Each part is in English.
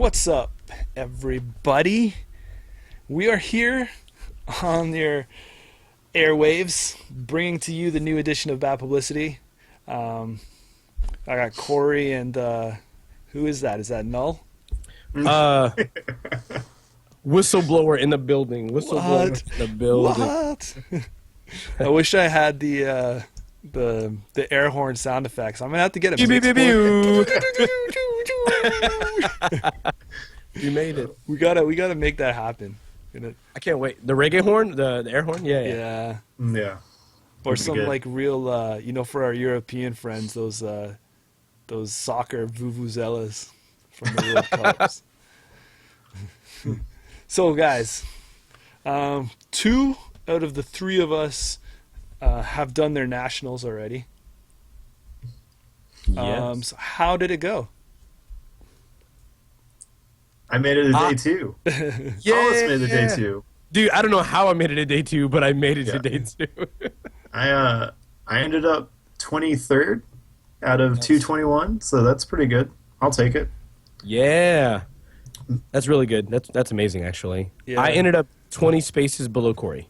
What's up, everybody? We are here on your airwaves, bringing to you the new edition of Bad Publicity. I got Corey and who is that? Is that Null? Whistleblower in the building. Whistleblower in the building. What? I wish I had the air horn sound effects. I'm gonna have to get it. You made it. We gotta make that happen. I can't wait. The reggae horn, the air horn. Yeah. Or some like real, for our European friends, those soccer vuvuzelas from the World Cups. So guys, 2 out of the 3 of us have done their nationals already. Yes. So how did it go? I made it a day 2. Yeah, Almost made it day 2. Dude, I don't know how I made it a day 2, but I made it to day 2. I ended up 23rd out of 221, so that's pretty good. I'll take it. Yeah. That's really good. That's amazing, actually. Yeah. I ended up 20 spaces below Corey.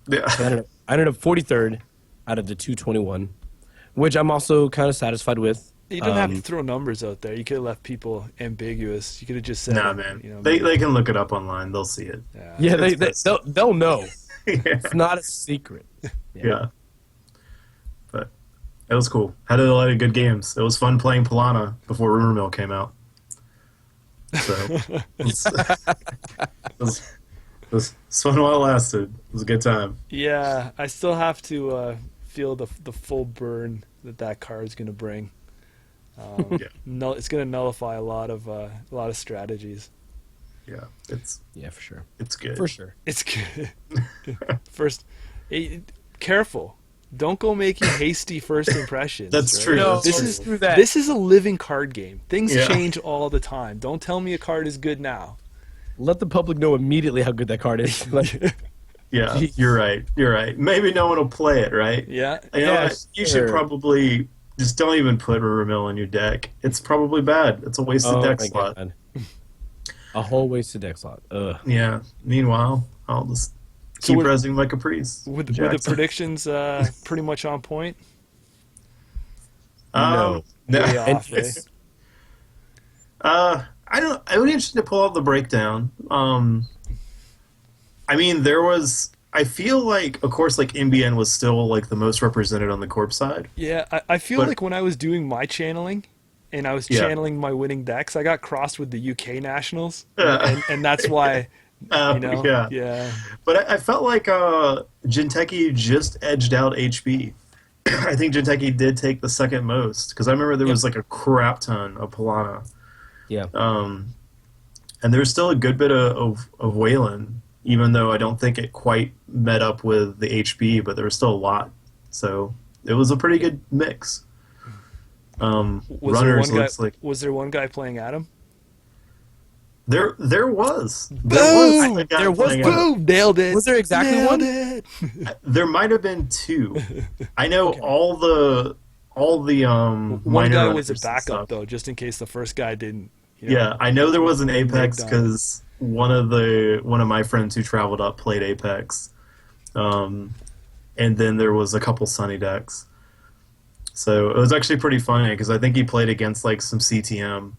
Yeah. So I ended up 43rd out of the 221, which I'm also kind of satisfied with. You didn't have to throw numbers out there. You could have left people ambiguous. You could have just said, Nah, man. They can look it up online. They'll see it. Yeah, they'll know. Yeah. It's not a secret. Yeah. But it was cool. Had a lot of good games. It was fun playing Pilana before Rumor Mill came out. So it was fun while it lasted. It was a good time. Yeah, I still have to feel the full burn that card is going to bring. It's going to nullify a lot of strategies. Yeah, for sure. it's good. For sure. It's good. First, careful. Don't go making hasty first impressions. That's right? true. No, That's true. This is a living card game. Things Yeah. change all the time. Don't tell me a card is good now. Let the public know immediately how good that card is. Yeah, Jeez. you're right. Maybe no one will play it, right? Yeah. You know, Yeah, you sure. should probably just don't even put Rumor Mill in your deck. It's probably bad. It's a wasted deck my slot. God. A whole wasted deck slot. Ugh. Yeah. Meanwhile, I'll just So keep with- resing my Caprice. Were the Jackson. predictions pretty much on point? No. Way no. off, eh? I don't. I would be interested to pull out the breakdown. I mean, there was. I feel like, of course, like MBN was still like the most represented on the corp side. Yeah, I feel But- like when I was doing my channeling, and I was Yeah. channeling my winning decks, I got crossed with the UK nationals, Yeah. and that's why, Yeah. yeah. But I felt like Jinteki just edged out HB. I think Jinteki did take the second most because I remember there was like a crap ton of Pilana. Yeah. And there's still a good bit of Wayland, even though I don't think it quite met up with the HB, but there was still a lot. So it was a pretty good mix. Runners looks like Was there one guy playing Adam? there was. Boom! a guy There was playing Adam. Boom! Nailed it. Was there exactly Nailed one? it. There might have been 2. I know Okay. all the One minor guy runners was a and backup stuff. though, just in case the first guy didn't. Yeah, I know there was an Apex Breakdown. because one of my friends who traveled up played Apex, and then there was a couple Sunny decks. So it was actually pretty funny because I think he played against like some CTM,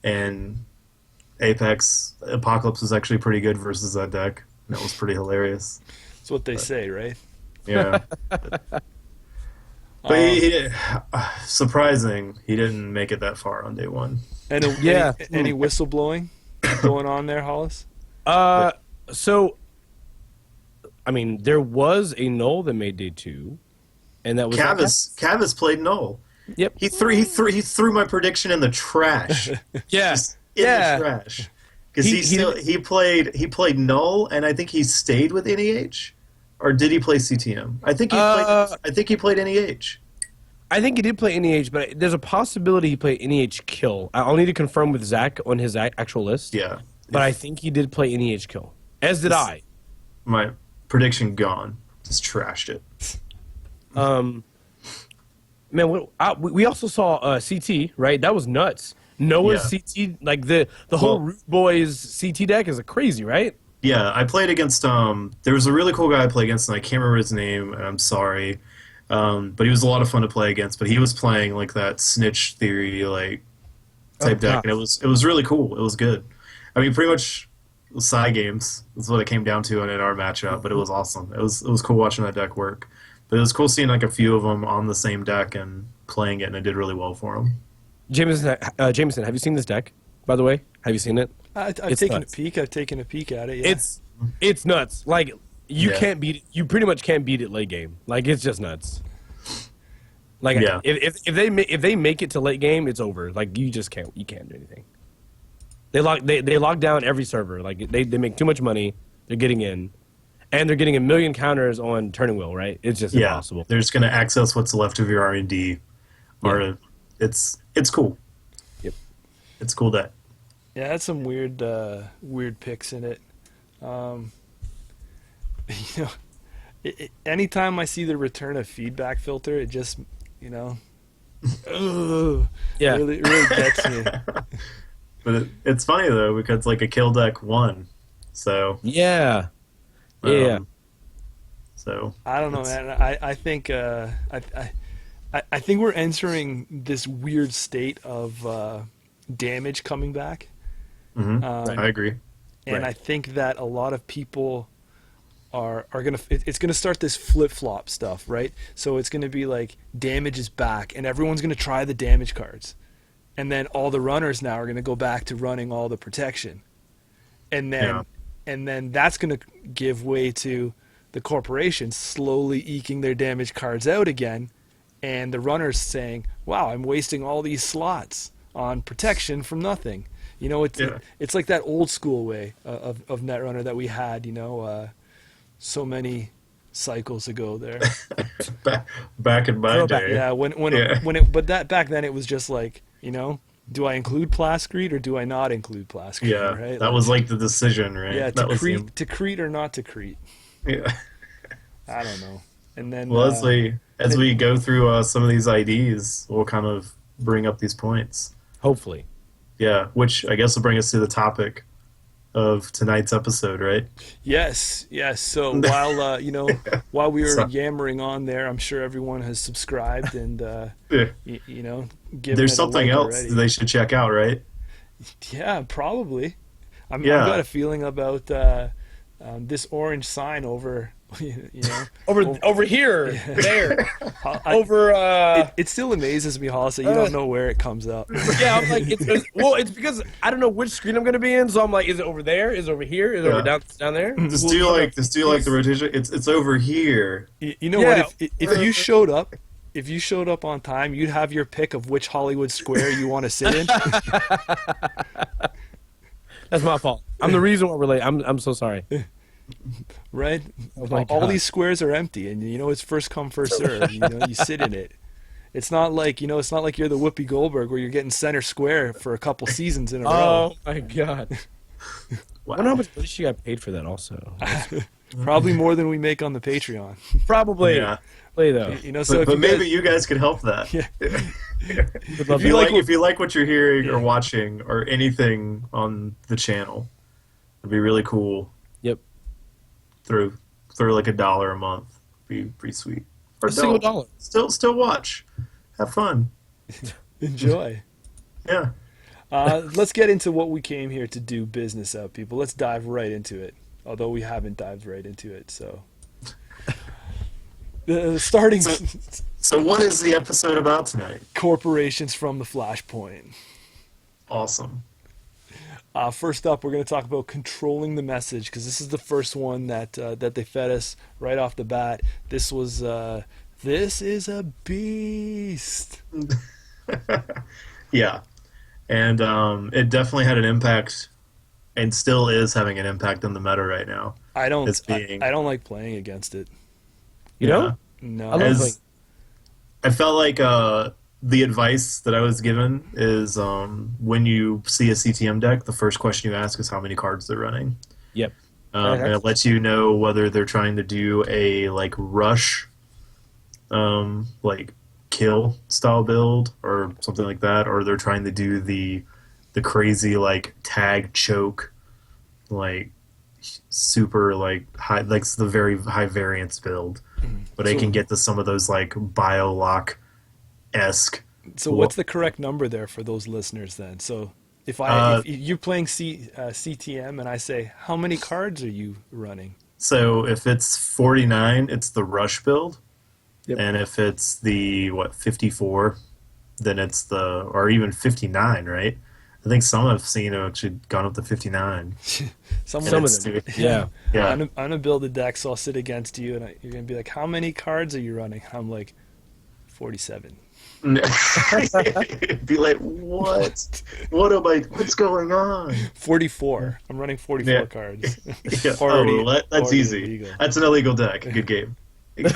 and Apex Apocalypse was actually pretty good versus that deck. That was pretty hilarious. That's what they say, right? Yeah. But surprising, he didn't make it that far on day 1. Any whistleblowing going on there, Hollis? So, I mean, there was a null that made day 2, and that was Cavis played null. Yep. He threw my prediction in the trash. Yeah. Just in the trash. Because he played null, and I think he stayed with NEH, or did he play CTM? I think he played NEH. I think he did play NEH, but there's a possibility he played NEH kill. I'll need to confirm with Zach on his actual list. Yeah, But I think he did play NEH kill, as did I. My prediction gone. Just trashed it. Man, we also saw CT, right? That was nuts. Noah's Yeah. CT, like the whole Well- Root Boys CT deck is crazy, right? Yeah, I played against there was a really cool guy I played against, and I can't remember his name, and I'm sorry. But he was a lot of fun to play against. But he was playing like that snitch theory type deck, and it was really cool. It was good. I mean, pretty much side games is what it came down to in our matchup. But it was awesome. It was cool watching that deck work. But it was cool seeing like a few of them on the same deck and playing it, and it did really well for him. Jameson, have you seen this deck? By the way, have you seen it? I've It's taken nuts. a peek. I've taken a peek at it. Yeah. It's nuts. Like you Yeah. can't beat it. You pretty much can't beat it late game. Like it's just nuts. Like Yeah. if they make it to late game, it's over. Like you just can't do anything. They lock down every server. Like they make too much money. They're getting in, and they're getting a million counters on turning wheel. Right? It's just Yeah, impossible. they're just going to access what's left of your R&D, or it's cool. Yep. It's a cool deck. Yeah, that's some weird picks in it. You know, anytime I see the return of feedback filter, it just, ugh, Yeah. really gets me. But it's funny though because like a kill deck won, so Yeah. Yeah. So I don't know, man. I think I think we're entering this weird state of damage coming back. I agree. And Right. I think that a lot of people are gonna it's gonna start this flip flop stuff, right? So it's gonna be like damage is back, and everyone's gonna try the damage cards, and then all the runners now are gonna go back to running all the protection, and then that's gonna give way to the corporations slowly eking their damage cards out again, and the runners saying, "Wow, I'm wasting all these slots on protection from nothing." It's like that old school way of Netrunner that we had, so many cycles ago there. back in my Throwback, day. Yeah, but that back then it was just like, do I include Plascrete or do I not include Plascrete? Yeah, right? that was like the decision, right? Yeah, that was to crete or not to crete. yeah. I don't know. And then Well, as we go through some of these IDs, we'll kind of bring up these points. Hopefully. Yeah, which I guess will bring us to the topic of tonight's episode, right? yes. So while while we were So- yammering on there, I'm sure everyone has subscribed and Yeah. given There's it a something like else already. they should check out, right? Yeah, probably. I've Yeah. got a feeling about this orange sign over, Over here, there, I- over. It still amazes me, Hollis, that you don't know where it comes up. Yeah, I'm like, it's because I don't know which screen I'm gonna be in, so I'm like, is it over there? Is it over here? Is it over down there? Just do like the rotation. It's over here. You know Yeah. what? If you showed up on time, you'd have your pick of which Hollywood square you want to sit in. That's my fault. I'm the reason why we're late. I'm so sorry. Right? Oh my All God. these squares are empty, and it's first come, first serve. You sit in it. It's not like you're the Whoopi Goldberg where you're getting center square for a couple seasons in a row. Oh my god. I wonder how much money she got paid for that. Also, Probably more than we make on the Patreon. probably. Yeah. Play though. So if But you maybe guys- you guys could help that. Yeah. If If you like what you're hearing Yeah. or watching or anything on the channel, it'd be really cool. Yep. Throw like $1 a month. Be pretty sweet. Or A single don't. dollar. Still watch. Have fun. enjoy. Yeah. Let's get into what we came here to do business of, people. Let's dive right into it. Although we haven't dived right into it, so. Starting So what is the episode about tonight? corporations from the Flashpoint. Awesome. First up, we're going to talk about controlling the message, because this is the first one that they fed us right off the bat. This was this is a beast. Yeah. And it definitely had an impact and still is having an impact on the meta right now. I don't It's being- I don't like playing against it. You know? No. I love As- playing. I felt like the advice that I was given is when you see a CTM deck, the first question you ask is how many cards they're running. Yep. And it lets you know whether they're trying to do a like rush, like kill style build or something like that, or they're trying to do the crazy like tag choke, like super like high, like the very high variance build, but they So- can get to some of those like biolock esque. So what's the correct number there for those listeners then? So if you're playing CTM and I say, how many cards are you running? So if it's 49, it's the rush build. Yep. And if it's the 54, then it's the, or even 59, right? I think some I've seen have actually gone up to 59. Someone, Some of it's- them. Yeah. Yeah. I'm gonna build a deck, so I'll sit against you, and you're gonna be like, "How many cards are you running?" I'm like, 47. Be like, what? What's going on? 44. I'm running 44 Yeah. cards. Yeah. That's already easy. illegal. That's an illegal deck. Good game. And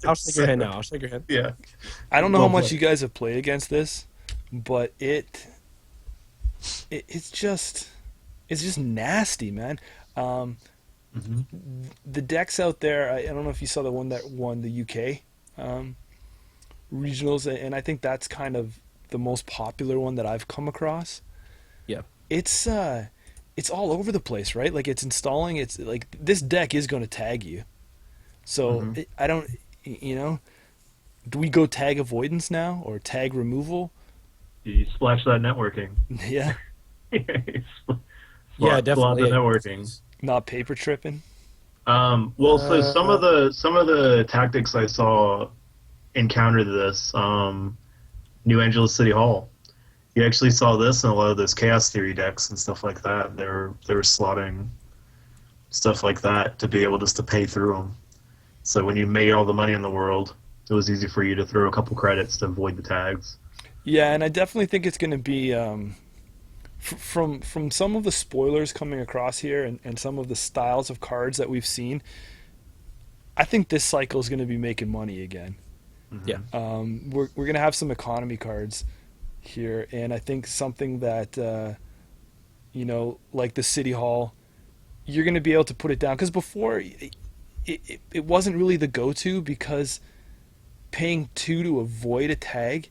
I'll shake your hand now. I'll shake your hand. Yeah. I don't know how Well much played. you guys have played against this, but it's just nasty, man. The decks out there, I don't know if you saw the one that won the UK regionals, and I think that's kind of the most popular one that I've come across. Yeah. It's all over the place, right? Like it's installing. It's like this deck is going to tag you. So I don't, do we go tag avoidance now or tag removal? You splash that networking. Yeah, Yeah, definitely. The networking. not paper tripping. Well, so some of the tactics I saw encountered this. New Angeles City Hall. You actually saw this in a lot of those Chaos Theory decks and stuff like that. They were slotting stuff like that to be able just to pay through them. So when you made all the money in the world, it was easy for you to throw a couple credits to avoid the tags. Yeah, and I definitely think it's going to be from some of the spoilers coming across here and some of the styles of cards that we've seen. I think this cycle is going to be making money again. Yeah. We're going to have some economy cards here, and I think something that like the City Hall, you're going to be able to put it down, because before it wasn't really the go-to, because paying 2 to avoid a tag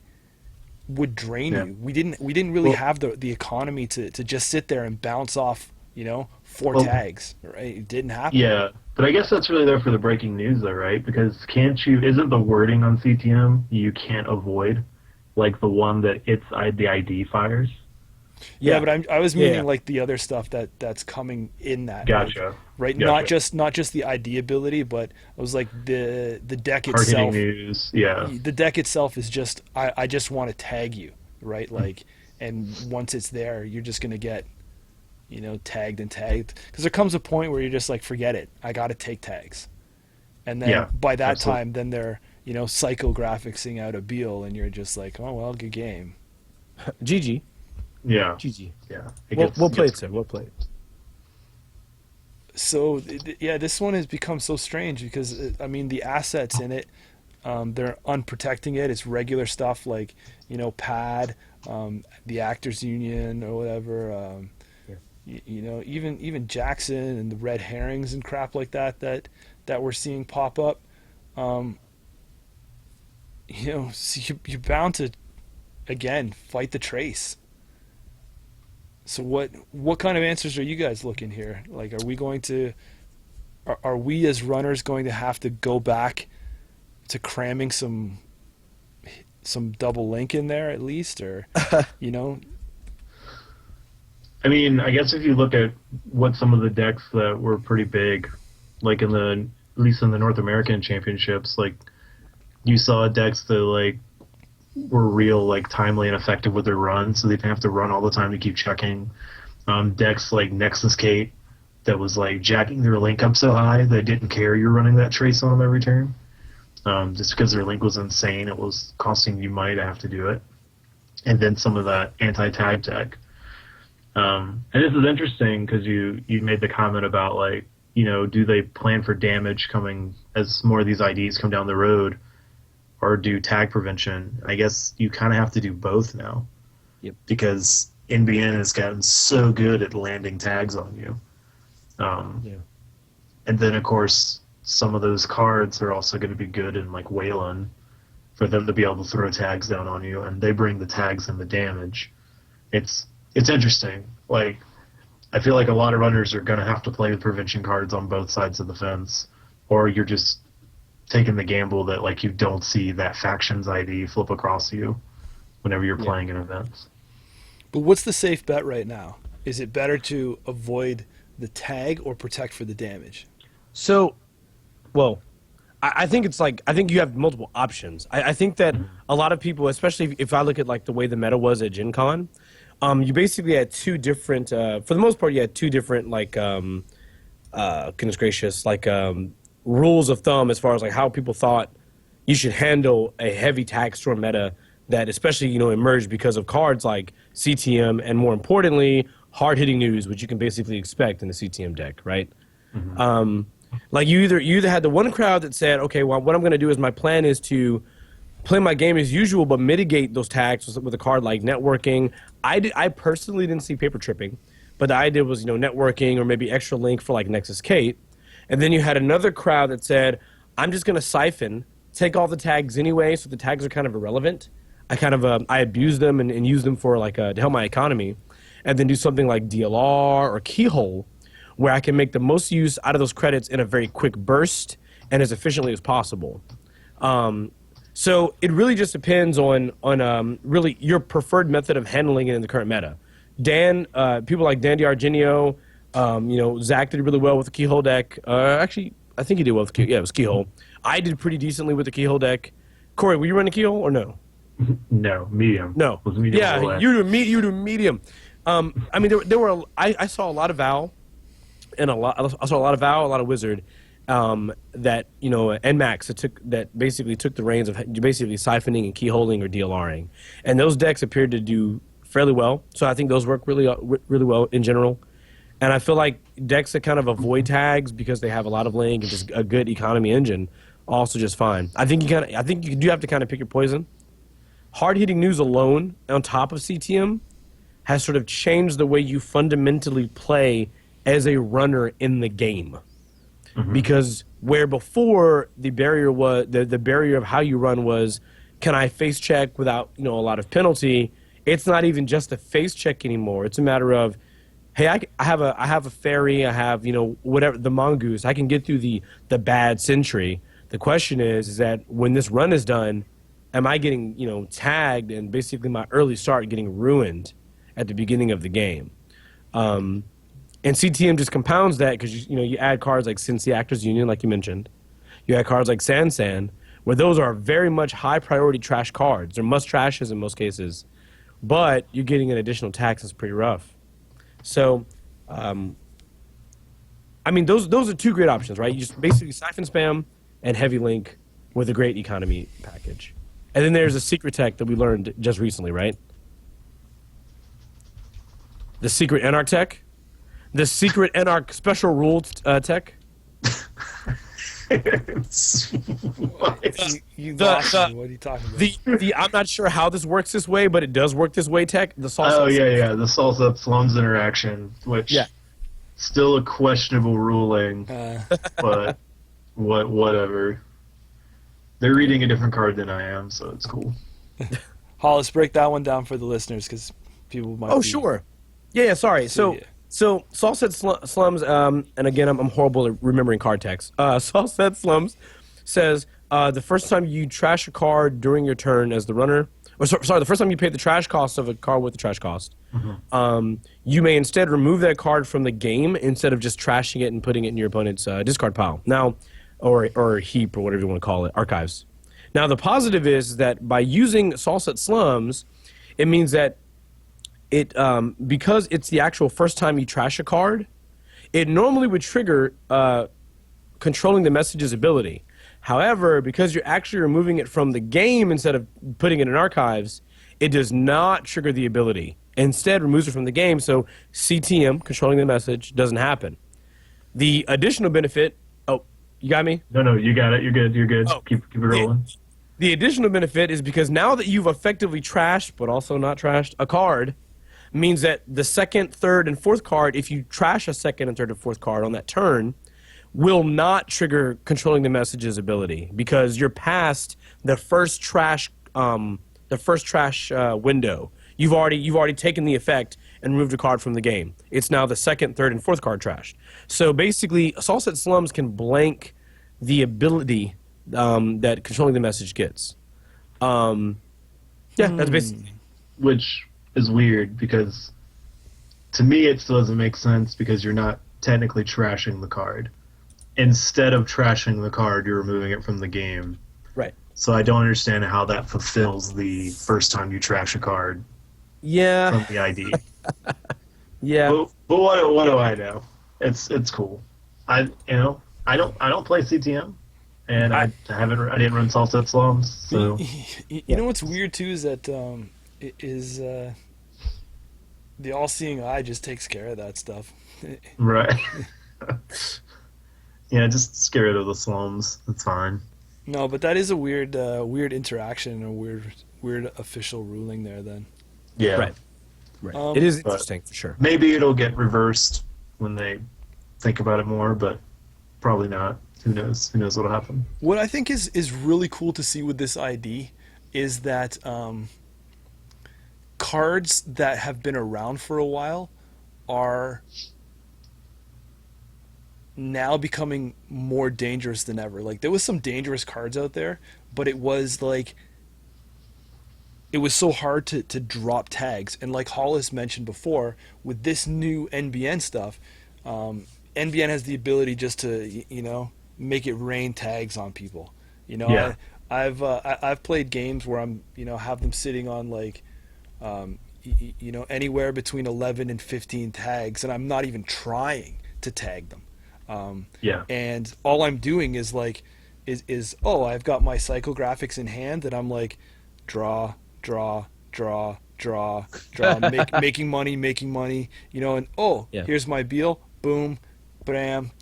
would drain Yeah. you. We didn't really have the economy to just sit there and bounce off 4 Well- tags, right? It didn't happen. Yeah, but I guess that's really there for the breaking news, though, right? Because isn't the wording on CTM you can't avoid, like the one that the ID fires? Yeah, but I was meaning Yeah. like the other stuff that's coming in that. Gotcha. Right, Gotcha. not just the ID ability, but I was like the deck Hard hitting itself. news. Yeah. The deck itself is just I just want to tag you, right? Hmm. Like, and once it's there, you're just gonna get tagged and tagged, because there comes a point where you're just like, forget it, I got to take tags, and then Yeah, by that absolutely. time, then they're psychographicsing out a Beal, and you're just like, oh well, good game. GG. Yeah. GG. Yeah. Well played, sir. Well played. So yeah, this one has become so strange because the assets in it, they're unprotecting it. It's regular stuff like pad, the actors union or whatever. Even Jackson and the red herrings and crap like that we're seeing pop up. So you're bound to again fight the trace. So what kind of answers are you guys looking here? Like, are we as runners going to have to go back to cramming some double link in there at least, or I mean, I guess if you look at what some of the decks that were pretty big, like at least in the North American championships, like you saw decks that like were real like timely and effective with their run, so they didn't have to run all the time to keep checking. Decks like Nexus Kate that was like jacking their link up so high they didn't care you're running that trace on them every turn. Just because their link was insane, it was costing you money to have to do it. And then some of that anti-tag tech. And this is interesting because you made the comment about like, do they plan for damage coming as more of these IDs come down the road, or do tag prevention? I guess you kind of have to do both now. Yep. Because NBN has gotten so good at landing tags on you. Yeah. And then, of course, some of those cards are also going to be good in like Wayland for them to be able to throw tags down on you, and they bring the tags and the damage. It's interesting. Like, I feel like a lot of runners are going to have to play with prevention cards on both sides of the fence, or you're just taking the gamble that like you don't see that faction's ID flip across you whenever you're playing an event. But what's the safe bet right now? Is it better to avoid the tag or protect for the damage? So, well, I think it's like, I think you have multiple options. I think that a lot of people, especially if I look at like the way the meta was at Gen Con, you basically had two different, for the most part, you had two different like, goodness gracious, like rules of thumb as far as like how people thought you should handle a heavy tag storm meta that especially, you know, emerged because of cards like CTM and more importantly, hard-hitting news, which you can basically expect in the CTM deck, right? Like you either had the one crowd that said, okay, well, what I'm going to do is my plan is to play my game as usual, but mitigate those tags with a card like networking. I personally didn't see paper tripping, but the idea was, you know, networking or maybe extra link for like Nexus Kate. And then you had another crowd that said, I'm just going to siphon, take all the tags anyway, so the tags are kind of irrelevant. I abuse them and use them for like to help my economy, and then do something like DLR or Keyhole, where I can make the most use out of those credits in a very quick burst and as efficiently as possible. So it really just depends on really your preferred method of handling it in the current meta. Dan, people like Dan DiArgenio, you know, Zach did really well with the Keyhole deck. Actually, I think he did well with it was Keyhole. I did pretty decently with the Keyhole deck. Corey, were you running Keyhole or no? No, medium. No. Was medium. Yeah, you do medium. I mean, there were I saw a lot of Val, and I saw a lot of Val, a lot of Wizard, that, you know, and Max that basically took the reins of basically siphoning and keyholding or DLRing, and those decks appeared to do fairly well. So I think those work really well in general. And I feel like decks that kind of avoid tags because they have a lot of link and just a good economy engine also just fine. I think you do have to kind of pick your poison. Hard-hitting news alone on top of CTM has sort of changed the way you fundamentally play as a runner in the game. Because where before the barrier was the barrier of how you run was, can I face check without, you know, a lot of penalty? It's not even just a face check anymore. It's a matter of, hey, I have a fairy, I have, you know, whatever, the mongoose, I can get through the bad sentry. The question is that when this run is done, am I getting, you know, tagged and basically my early start getting ruined at the beginning of the game? And CTM just compounds that because, you know, you add cards like Cincy Actors Union, like you mentioned. You add cards like San, where those are very much high priority trash cards. They're must trashes in most cases, but you're getting an additional tax that's pretty rough. So, I mean, those are two great options, right? You just basically siphon spam and heavy link with a great economy package. And then there's a secret tech that we learned just recently, right? The secret Anarch tech? The secret Anarch special rule tech? You lost me. What are you talking about? The I'm not sure how this works this way, but it does work this way tech. The Salsa the Salsa Slums interaction, which still a questionable ruling, but whatever. They're reading a different card than I am, so it's cool. Hollis, break that one down for the listeners because people might. Oh, sure. Yeah, sorry. So Salsa Slums, and again, I'm horrible at remembering card text. Salsa Slums says the first time you trash a card during your turn as the runner, or sorry, the first time you pay the trash cost of a card with the trash cost, you may instead remove that card from the game instead of just trashing it and putting it in your opponent's discard pile. Now, or heap or whatever you want to call it, archives. Now, the positive is that by using Salsa Slums, it means that it because it's the actual first time you trash a card, it normally would trigger controlling the message's ability. However, because you're actually removing it from the game instead of putting it in archives, it does not trigger the ability. Instead, removes it from the game, so CTM, controlling the message, doesn't happen. The additional benefit... Oh, you got me? No, you got it. You're good. Oh, keep it rolling. The additional benefit is because now that you've effectively trashed, but also not trashed, a card, means that the second, third, and fourth card, if you trash a second and third and fourth card on that turn, will not trigger controlling the messages ability because you're past the first trash window. You've already taken the effect and removed a card from the game. It's now the second, third, and fourth card trashed. So basically, Salsa Slums can blank the ability that controlling the message gets. That's basically. Which is weird because to me it still doesn't make sense because you're not technically trashing the card. Instead of trashing the card, you're removing it from the game. Right. So I don't understand how that fulfills the first time you trash a card Yeah. from the ID. Yeah. But what do I know? It's cool. I don't play CTM, and I didn't run Salsa Slums. So you know what's weird too is that the all-seeing eye just takes care of that stuff. right. Yeah, just get rid of the slums. It's fine. No, but that is a weird interaction and a weird official ruling there. Then Yeah. Right. It is but- interesting for sure. Maybe it'll get reversed when they think about it more, but probably not. Who knows? Who knows what'll happen? what I think is really cool to see with this ID is that cards that have been around for a while are now becoming more dangerous than ever. Like there was some dangerous cards out there, but it was like it was so hard to drop tags. And like Hollis mentioned before, with this new NBN stuff, NBN has the ability just to make it rain tags on people. Yeah. I've played games where I'm have them sitting on like anywhere between 11 and 15 tags, and I'm not even trying to tag them. Yeah. And all I'm doing is like, I've got my psychographics in hand, and I'm like, draw, making money, and here's my Beal, boom, bam,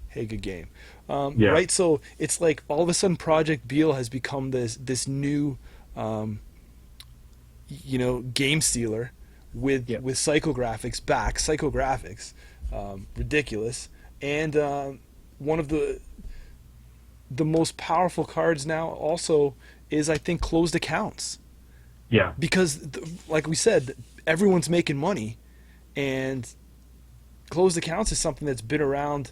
hey, good game. Yeah. Right? So it's like all of a sudden Project Beal has become this new, game stealer with psychographics, ridiculous. And one of the most powerful cards now also is, I think, closed accounts. Yeah. Because, like we said, everyone's making money, and closed accounts is something that's been around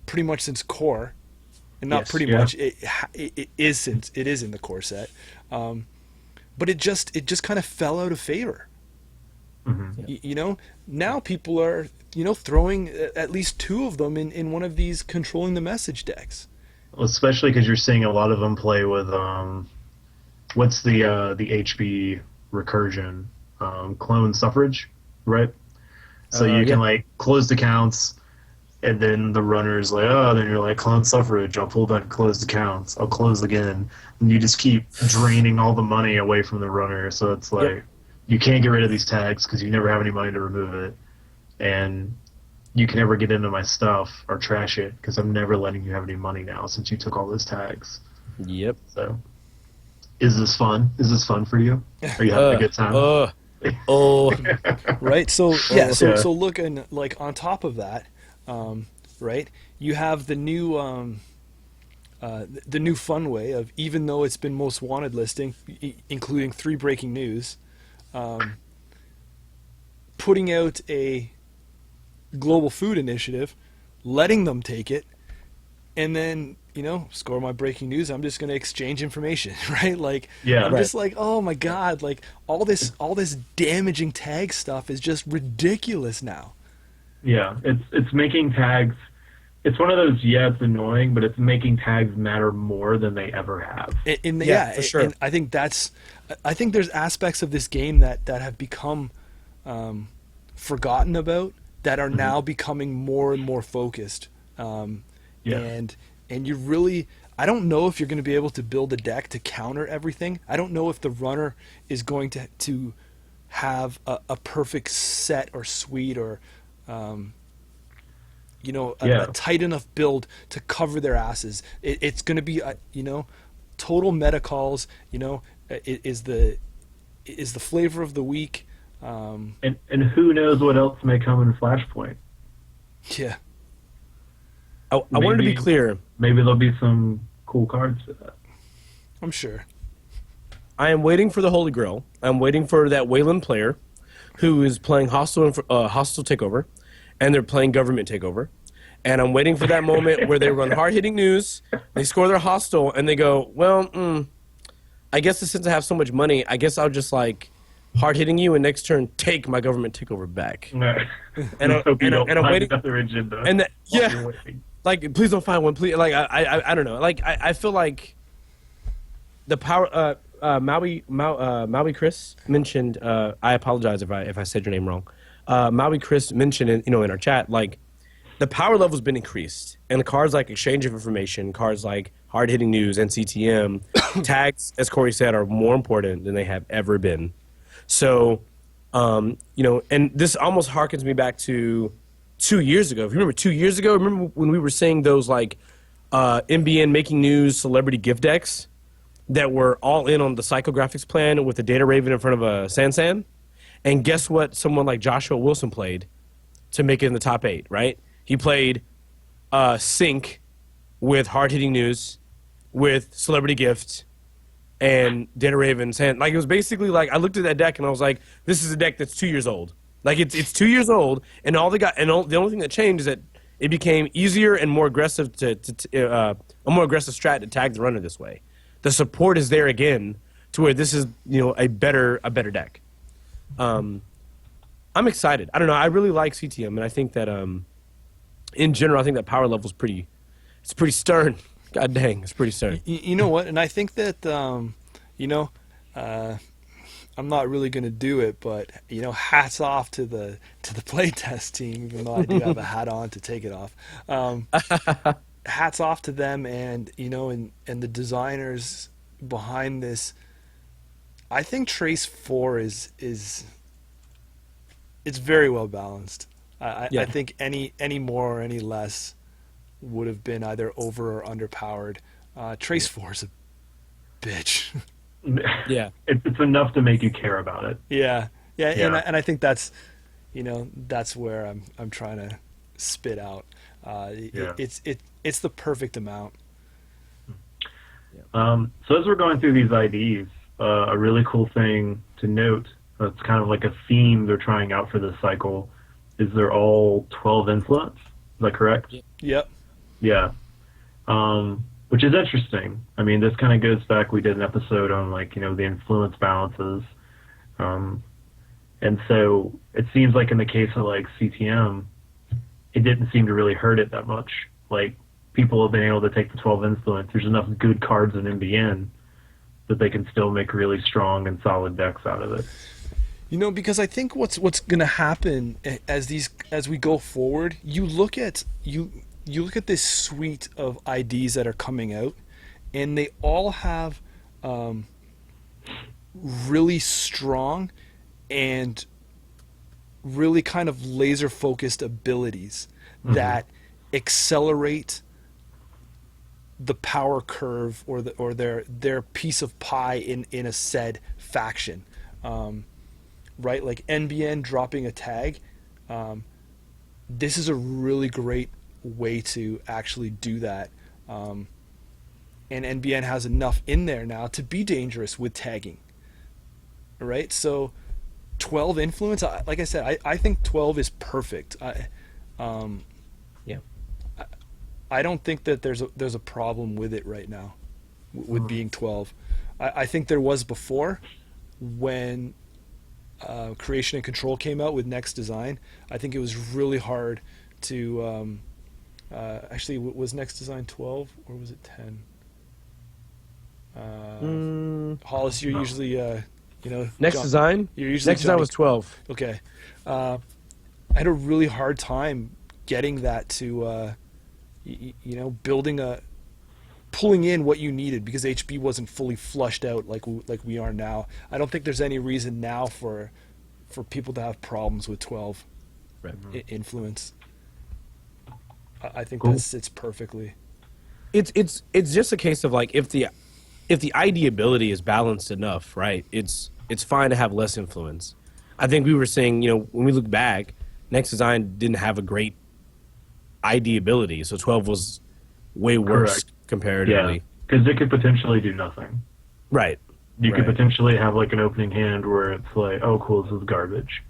pretty much since core, and not Yes, pretty yeah. much. It is in the core set, but it just kind of fell out of favor. Mm-hmm. Now people are throwing at least two of them in one of these controlling the message decks. Well, especially because you're seeing a lot of them play with what's the HB recursion clone suffrage, right? So you can like closed accounts, and then the runner's like, then you're like clone suffrage. I'll pull back closed accounts. I'll close again, and you just keep draining all the money away from the runner. So it's like you can't get rid of these tags because you never have any money to remove it, and you can never get into my stuff or trash it because I'm never letting you have any money now since you took all those tags. Yep. So, is this fun? Is this fun for you? Are you having a good time? Right. So so looking like on top of that, right? You have the new fun way of, even though it's been most wanted listing, including 3 breaking news, putting out a global food initiative, letting them take it, and then score my breaking news. I'm just going to exchange information, right? Like, Yeah. I'm just like, oh my god, like all this damaging tag stuff is just ridiculous now. Yeah, it's making tags. It's one of those. Yeah, it's annoying, but it's making tags matter more than they ever have. For sure. And I think there's aspects of this game that have become forgotten about, that are now becoming more and more focused. And you really, I don't know if you're going to be able to build a deck to counter everything. I don't know if the runner is going to have a perfect set or suite or a tight enough build to cover their asses. It's going to be total meta calls. Is the flavor of the week. And who knows what else may come in Flashpoint? Yeah. I wanted to be Maybe- clear. Maybe there'll be some cool cards for that. I'm sure. I am waiting for the Holy Grail. I'm waiting for that Wayland player who is playing hostile takeover, and they're playing government takeover. And I'm waiting for that moment where they run hard-hitting news, they score their hostile, and they go, well, I guess since I have so much money, I guess I'll just like hard-hitting you, and next turn take my government takeover back. No. And I- Hope you and I- don't and I'm find waiting- another agenda. and that- while yeah. you're waiting. Like, please don't find one. Please, like, I don't know. Like, I feel like the power. Maui Chris mentioned. I apologize if I said your name wrong. Maui Chris mentioned in our chat, like, the power level's been increased, and the cards like exchange of information, cards like hard hitting news, NCTM, tags, as Corey said, are more important than they have ever been. So, and this almost harkens me back to 2 years ago. If you remember 2 years ago, remember when we were seeing those like NBN making news celebrity gift decks that were all in on the psychographics plan with the data raven in front of a Sansan? And guess what someone like Joshua Wilson played to make it in the top 8, right? He played Sync with hard hitting news, with celebrity gift, and data raven. Like, it was basically like, I looked at that deck and I was like, this is a deck that's 2 years old. Like, it's 2 years old, and the only thing that changed is that it became easier and more aggressive a more aggressive strat to tag the runner this way. The support is there again to where this is a better deck. I'm excited. I don't know. I really like CTM, and I think that in general, I think that power level is pretty stern. God dang, it's pretty stern. You know what? And I think that I'm not really going to do it, but hats off to the playtest team, even though I do have a hat on to take it off. Hats off to them, and and the designers behind this. I think Trace 4 is it's very well balanced. Yeah. I think any more or any less would have been either over or underpowered. Trace 4 is a bitch. Yeah. It's enough to make you care about it. Yeah. Yeah. And I think that's that's where I'm trying to spit out. Yeah. It's the perfect amount. So as we're going through these IDs, a really cool thing to note, it's kind of like a theme they're trying out for this cycle, is they're all 12 influence. Is that correct? Yep. Yeah. Which is interesting. I mean, this kind of goes back, we did an episode on the influence balances. And so it seems like in the case of like CTM, it didn't seem to really hurt it that much. Like, people have been able to take the 12 influence. There's enough good cards in NBN that they can still make really strong and solid decks out of it. Because I think what's going to happen as we go forward, you look at this suite of IDs that are coming out, and they all have really strong and really kind of laser focused abilities that accelerate the power curve or their piece of pie in a said faction. Right, like NBN dropping a tag. This is a really great way to actually do that, and NBN has enough in there now to be dangerous with tagging. Right, so 12 influence. Like I said, I think 12 is perfect. Yeah. I don't think that there's a problem with it right now, with being 12. I think there was before, when Creation and Control came out with Next Design. I think it was really hard to actually, was Next Design 12 or was it 10? Hollis, you're usually Next Design? You're usually Next Design was 12. Okay. I had a really hard time getting that to pulling in what you needed, because HB wasn't fully flushed out like we are now. I don't think there's any reason now for people to have problems with 12 influence. I think Cool. that sits perfectly. It's just a case of like, if the ID ability is balanced enough, right? It's fine to have less influence. I think we were saying, when we look back, Next Design didn't have a great ID ability, so 12 was way worse Correct. comparatively. Yeah, because it could potentially do nothing. Right. You could Right. potentially have like an opening hand where it's like, oh, cool, this is garbage,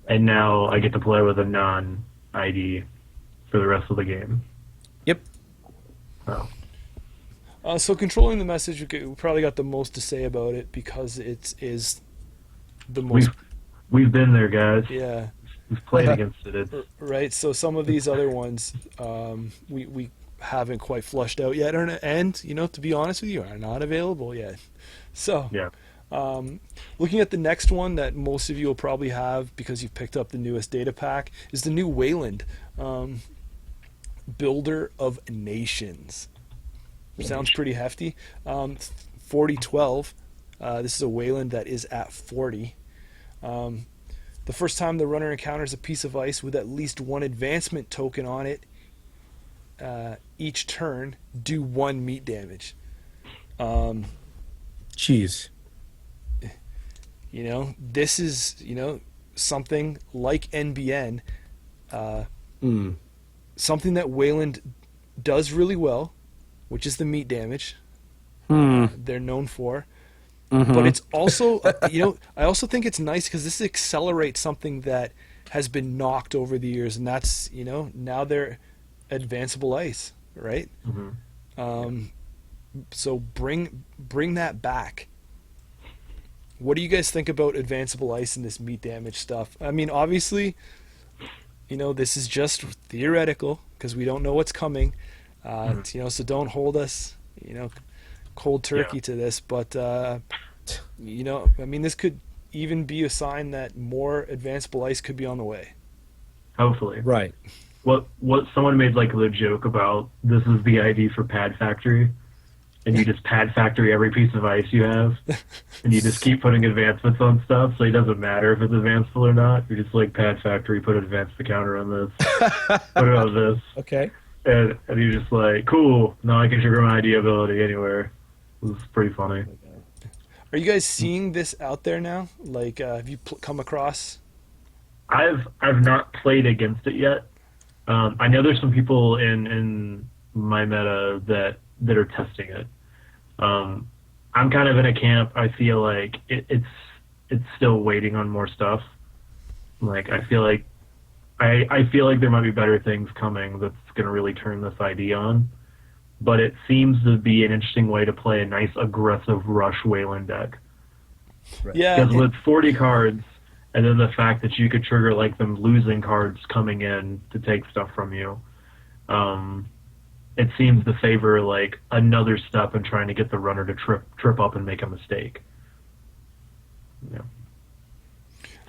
and now I get to play with a non-ID for the rest of the game. Yep. Oh. So controlling the message, we probably got the most to say about it because it is the most. We've been there, guys. Yeah. We've played against it. It's, Right. So some of these other ones, we haven't quite flushed out yet, and to be honest with you, are not available yet. So yeah. looking at the next one that most of you will probably have because you've picked up the newest data pack is the new Wayland, Builder of Nations. Sounds pretty hefty. 4012. This is a Wayland that is at 40. The first time the runner encounters a piece of ice with at least one advancement token on it each turn, do 1 meat damage. Jeez. This is, something like NBN, something that Wayland does really well, which is the meat damage. They're known for. But it's also, I also think it's nice because this accelerates something that has been knocked over the years, and that's, now they're advanceable ice, right? So bring that back. What do you guys think about advanceable ice and this meat damage stuff? I mean, obviously, this is just theoretical because we don't know what's coming. So don't hold us, cold turkey to this. But, I mean, this could even be a sign that more advanceable ice could be on the way. Hopefully. Right. What someone made like the joke about, this is the ID for Pad Factory, and you just Pad Factory every piece of ice you have, and you just keep putting advancements on stuff, so it doesn't matter if it's advanceable or not. You just like Pad Factory, put advance the counter on this, put it on this, Okay. and you're just like, cool, now I can trigger my ID ability anywhere. It was pretty funny. Are you guys seeing this out there now? Like, have you come across? I've not played against it yet. I know there's some people in my meta that are testing it. I'm kind of in a camp. I feel like it's still waiting on more stuff. Like I feel like there might be better things coming that's going to really turn this ID on. But it seems to be an interesting way to play a nice aggressive rush Wayland deck. Right. Yeah. Because with 40 cards, and then the fact that you could trigger like them losing cards coming in to take stuff from you, it seems to favor like another step in trying to get the runner to trip up and make a mistake. Yeah.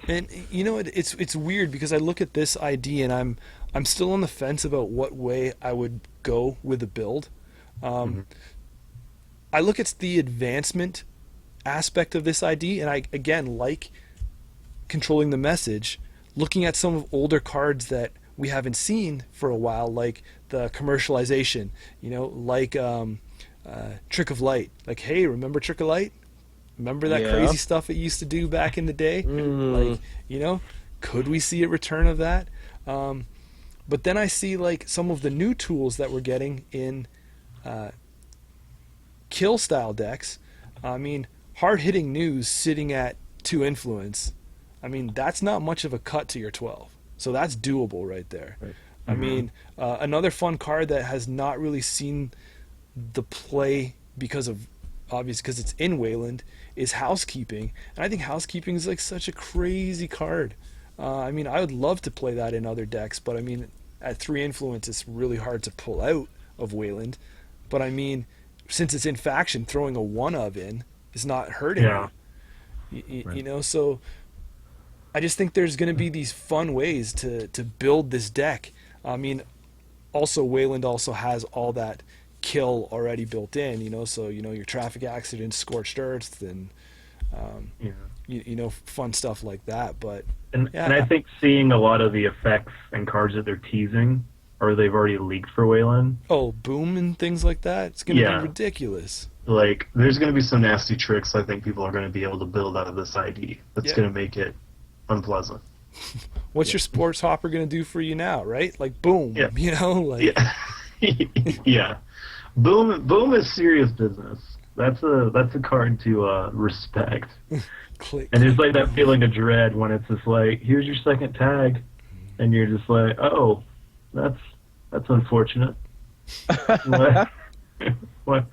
And it's weird because I look at this ID and I'm still on the fence about what way I would go with the build. I look at the advancement aspect of this ID, and I again like controlling the message, looking at some of older cards that we haven't seen for a while, like the commercialization, like Trick of Light. Like, hey, remember Trick of Light? Remember that crazy stuff it used to do back in the day? Like, could we see a return of that? But then I see like some of the new tools that we're getting in kill style decks. I mean, hard-hitting news sitting at 2 influence. I mean, that's not much of a cut to your 12. So that's doable right there. Right. I mean, another fun card that has not really seen the play because it's in Wayland is Housekeeping. And I think Housekeeping is like such a crazy card. I mean, I would love to play that in other decks, but I mean, at 3 influence, it's really hard to pull out of Wayland. But I mean, since it's in faction, throwing a 1 of in is not hurting me. So I just think there's going to be these fun ways to build this deck. I mean, also Wayland also has all that kill already built in, so your traffic accidents, scorched earths, and fun stuff like that. But and I think seeing a lot of the effects and cards that they're teasing, or they've already leaked for Wayland. Oh, boom and things like that. It's going to be ridiculous. Like, there's going to be some nasty tricks I think people are going to be able to build out of this ID. That's going to make it unpleasant. What's your sports hopper gonna do for you now, right? Like, boom, Yeah. you know, like Yeah. Yeah. Boom is serious business. That's a card to respect. click. And there's like that feeling of dread when it's just like, here's your second tag, and you're just like, oh, that's unfortunate. what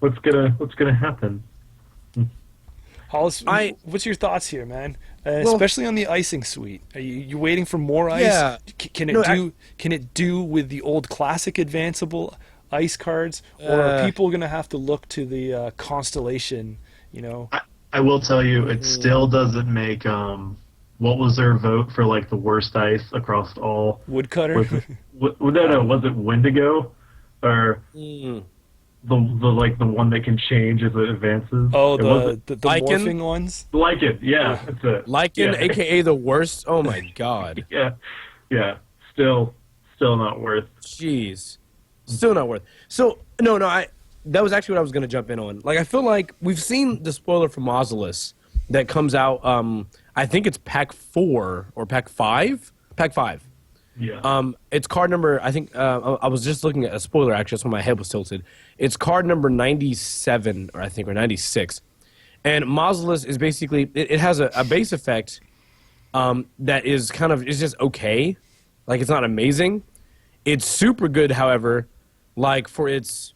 what's gonna happen? Hollis, what's your thoughts here, man? Well- Especially on the icing suite. Are you waiting for more ice? Yeah. Can it do with the old classic advanceable ice cards, or are people gonna have to look to the Constellation? You know, I will tell you, it still doesn't make what was their vote for like the worst ice across all? woodcutter. Was it Wendigo or the like the one that can change as it advances? Oh, It wasn't- the Lycan? morphing ones. like it, yeah, that's it. Lycan, Yeah. aka the worst. Oh my god. yeah, still not worth. Jeez. Still not worth. So that was actually what I was going to jump in on. Like, I feel like we've seen the spoiler for Mausolus that comes out. I think it's pack 4 or pack 5. Pack 5. Yeah. It's card number. I think I was just looking at a spoiler. Actually, that's when my head was tilted. It's card number 97, or 96. And Mausolus is basically it has a base effect that is it's just okay. Like, it's not amazing. It's super good, however, like for its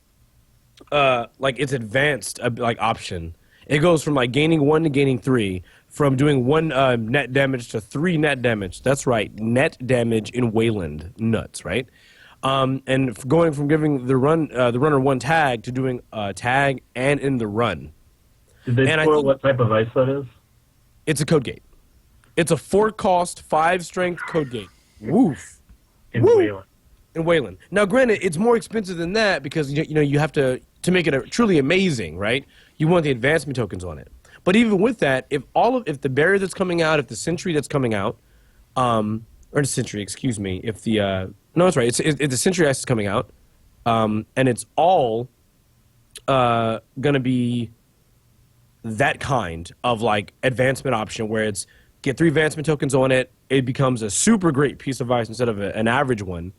advanced option. It goes from like gaining 1 to gaining 3, from doing 1 net damage to 3 net damage. That's right, net damage in Wayland. Nuts, right? And going from giving the runner 1 tag to doing a tag and in the run. Did they and I spoil think- what type of ice that is? It's a code gate. It's a 4-cost, 5-strength code gate. Woof. In Woo! Wayland. In Wayland. Now, granted, it's more expensive than that because you have to make it truly amazing, right? You want the advancement tokens on it. But even with that, if the barrier that's coming out, if the sentry that's coming out, or the sentry, excuse me, if the no, it's right, if the sentry ice is coming out, and it's all gonna be that kind of like advancement option where it's get 3 advancement tokens on it, it becomes a super great piece of ice instead of an average one.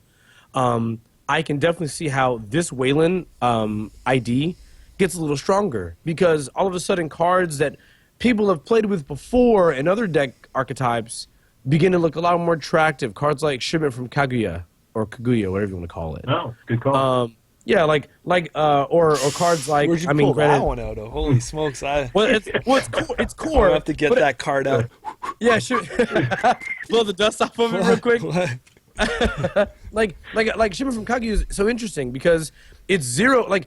I can definitely see how this Wayland ID gets a little stronger because all of a sudden cards that people have played with before and other deck archetypes begin to look a lot more attractive. Cards like Shipment from Kaguya or Kaguya, whatever you want to call it. Oh, good call. Yeah, or cards like Where'd you pull that one out of? Holy smokes! It's core. I have to get but that card out. Yeah, sure. Blow the dust off of it real quick. like Shimmer from Kaguya is so interesting because it's 0. Like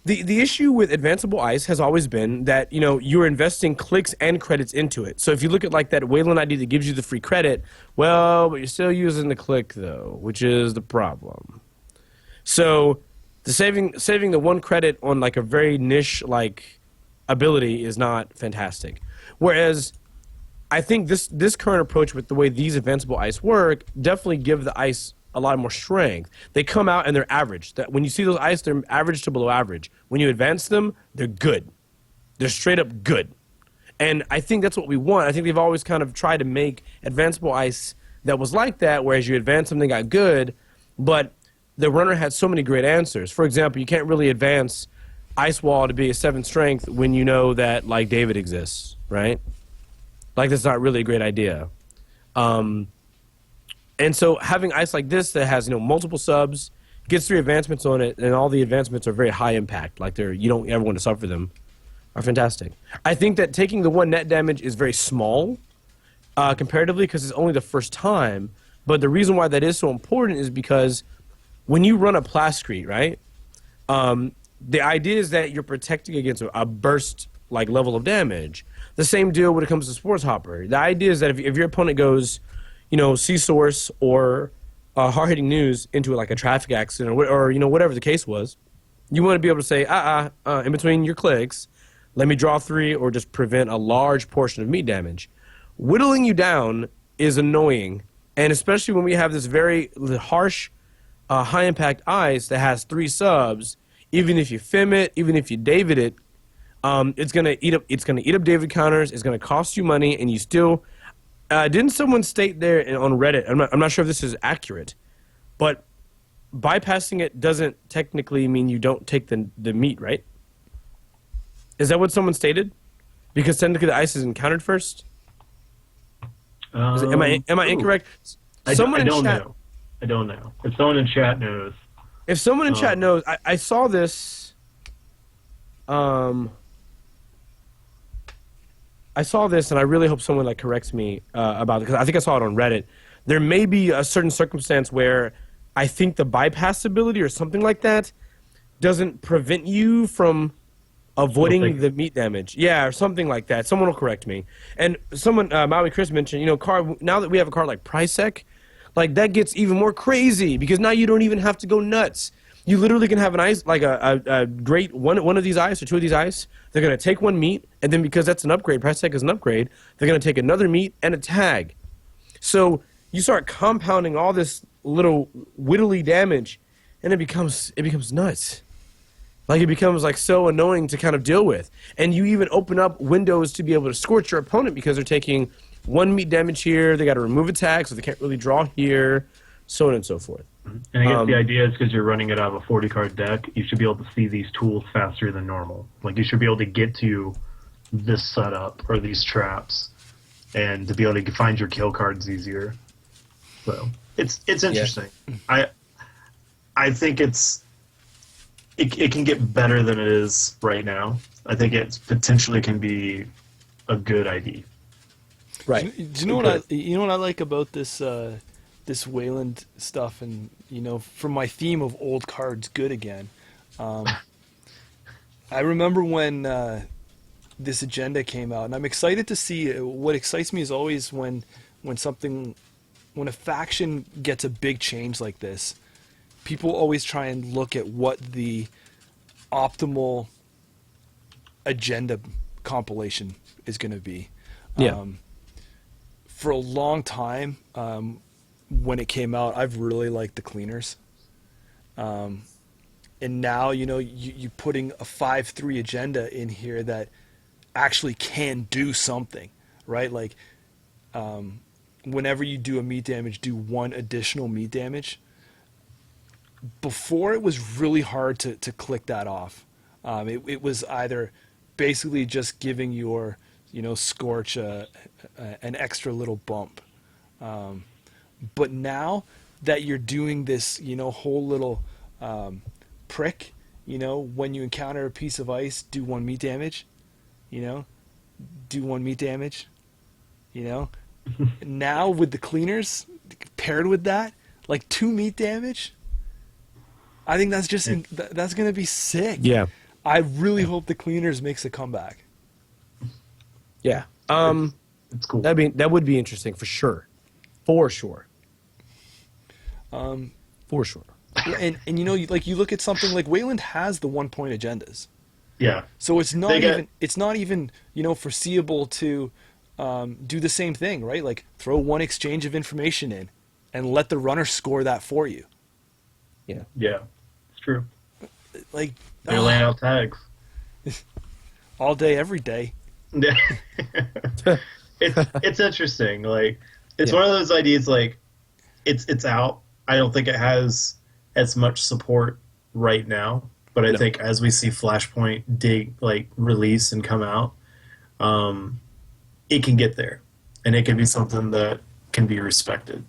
the issue with advanceable ice has always been that you're investing clicks and credits into it. So if you look at like that Wayland ID that gives you the free credit, well, but you're still using the click though, which is the problem. So the saving the 1 credit on like a very niche like ability is not fantastic. Whereas I think this current approach with the way these advanceable ice work definitely give the ice a lot more strength. They come out and they're average. That when you see those ice, they're average to below average. When you advance them, they're good. They're straight up good. And I think that's what we want. I think they've always kind of tried to make advanceable ice that was like that, whereas you advance them, they got good, but the runner had so many great answers. For example, you can't really advance Ice Wall to be a 7 strength when you know that like David exists, right? Like, that's not really a great idea. And so having ice like this that has multiple subs, gets 3 advancements on it, and all the advancements are very high impact, like you don't ever want to suffer them, are fantastic. I think that taking the 1 net damage is very small comparatively because it's only the first time. But the reason why that is so important is because when you run a Plascrete, right? The idea is that you're protecting against a burst like level of damage. The same deal when it comes to Sports Hopper. The idea is that if your opponent goes, Sea Source or hard-hitting news into like a traffic accident or whatever the case was, you want to be able to say, in between your clicks, let me draw 3 or just prevent a large portion of meat damage. Whittling you down is annoying, and especially when we have this very harsh, high-impact ice that has 3 subs. Even if you Fem it, even if you David it, it's gonna eat up David counters. It's gonna cost you money, and you still. Didn't someone state there on Reddit? I'm not sure if this is accurate, but bypassing it doesn't technically mean you don't take the meat, right? Is that what someone stated? Because technically the ice is encountered first. Am I incorrect? I don't know. I don't know. If someone in chat knows. If someone in chat knows, I saw this. I saw this, and I really hope someone like corrects me about it, because I think I saw it on Reddit. There may be a certain circumstance where I think the bypass ability or something like that doesn't prevent you from avoiding the meat damage. Yeah, or something like that. Someone will correct me. And someone, Maui Chris mentioned, now that we have a card like Prisec, like that gets even more crazy, because now you don't even have to go nuts. You literally can have an ice, like a great one of these ice or two of these ice. They're going to take one meat, and then because that's an upgrade, Prisec is an upgrade, they're going to take another meat and a tag. So you start compounding all this little whittly damage, and it becomes nuts. Like, it becomes like so annoying to kind of deal with. And you even open up windows to be able to scorch your opponent, because they're taking one meat damage here, they got to remove a tag, so they can't really draw here, so on and so forth. And I guess the idea is, because you're running it out of a 40-card deck, you should be able to see these tools faster than normal. Like, you should be able to get to this setup or these traps, and to be able to find your kill cards easier. So it's interesting. Yeah. I think it can get better than it is right now. I think it potentially can be a good ID. Right. Do you know what I like about this this Wayland stuff, and from my theme of old cards good again. I remember when this agenda came out, and I'm excited to see. What excites me is always when a faction gets a big change like this, people always try and look at what the optimal agenda compilation is going to be. Yeah. For a long time, when it came out, I've really liked the cleaners. And now, you putting a 5/3 agenda in here that actually can do something, right? Like, whenever you do a meat damage, do one additional meat damage. Before, it was really hard to click that off. It was either basically just giving your, Scorch an extra little bump. But now that you're doing this, whole little prick, when you encounter a piece of ice, do one meat damage, do one meat damage, Now with the cleaners paired with that, like 2 meat damage, I think that's just that's gonna be sick. Yeah. I really hope the cleaners makes a comeback. Yeah. It's cool. That would be interesting for sure. For sure. For sure. And you look at something like Wayland has the 1-point agendas. Yeah. So it's not even foreseeable to do the same thing, right? Like, throw one exchange of information in and let the runner score that for you. Yeah. Yeah. It's true. Like, they're laying out tags. All day, every day. Yeah. It's interesting. Like, it's one of those ideas, like, it's out. I don't think it has as much support right now, but I think as we see Flashpoint release and come out, it can get there, and it can be something that can be respected.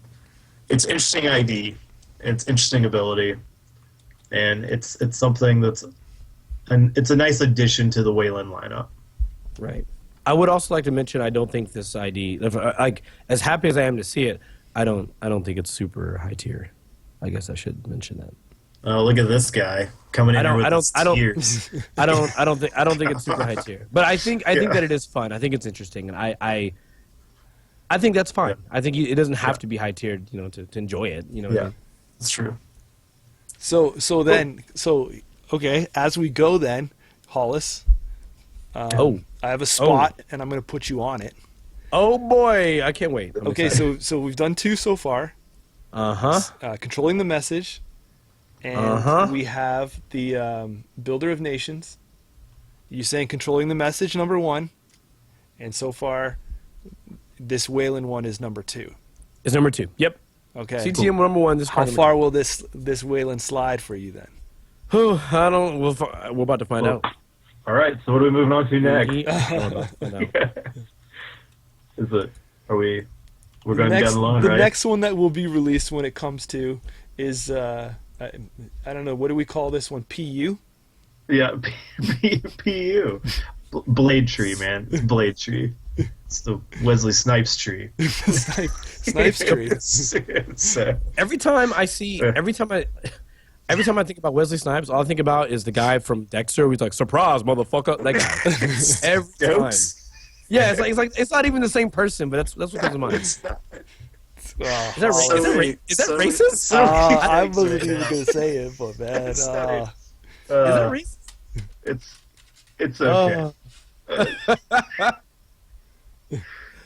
It's interesting ID, it's interesting ability, and it's something it's a nice addition to the Wayland lineup. Right. I would also like to mention, I don't think this ID, like, as happy as I am to see it, I don't think it's super high tier. I guess I should mention that. Oh, look at this guy coming in with his tears. I don't think it's super high tier. But I think that it is fun. I think it's interesting, and I think that's fine. Yeah. I think it doesn't have to be high tiered, to enjoy it. Yeah, what I mean? It's true. So okay, as we go then, Hollis. I have a spot, and I'm going to put you on it. Oh boy, I can't wait. Okay, so we've done 2 so far. Controlling the message, and we have the Builder of Nations. You saying controlling the message, number 1, and so far this Wayland one is number 2. It's number 2. Yep. Okay. CTM number 1. This How card number far will this Wayland slide for you then? 2. I don't. We're about to find out. All right. So what are we moving on to next? Is it? Are we? We're going down the line, the right? next one that will be released when it comes to is I don't know, what do we call this one? PU? Yeah, PU. Blade tree, man. It's Blade tree. It's the Wesley Snipes tree. Snipes tree. Every time I think about Wesley Snipes, all I think about is the guy from Dexter. He's like, "Surprise, motherfucker!" That guy. Every time. Yeah, it's not even the same person, but that's what comes to mind. Is that racist? I wasn't even gonna say it, but man, is that racist? It's okay.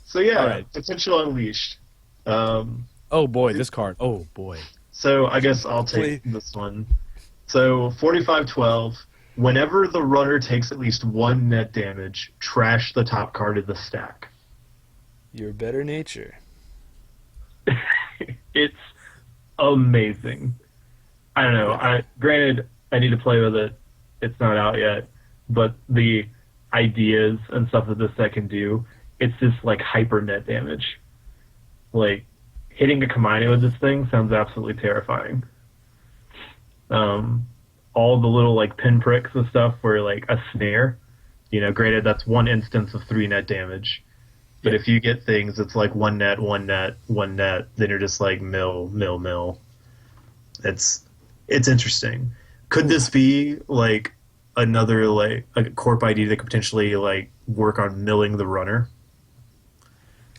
So yeah, right. Potential Unleashed. Oh boy, this card. Oh boy. So I guess I'll take this one. So 4512. Whenever the runner takes at least 1 net damage, trash the top card of the stack. Your better nature. It's amazing. I don't know. Granted, I need to play with it. It's not out yet. But the ideas and stuff that this set can do, it's just like hyper net damage. Like, hitting a Kamine with this thing sounds absolutely terrifying. All the little like pinpricks and stuff were like a snare. Granted, that's 1 instance of 3 net damage. But if you get things, it's like 1 net, 1 net, 1 net, then you're just like mill. It's interesting. Could this be like another like a corp ID that could potentially like work on milling the runner?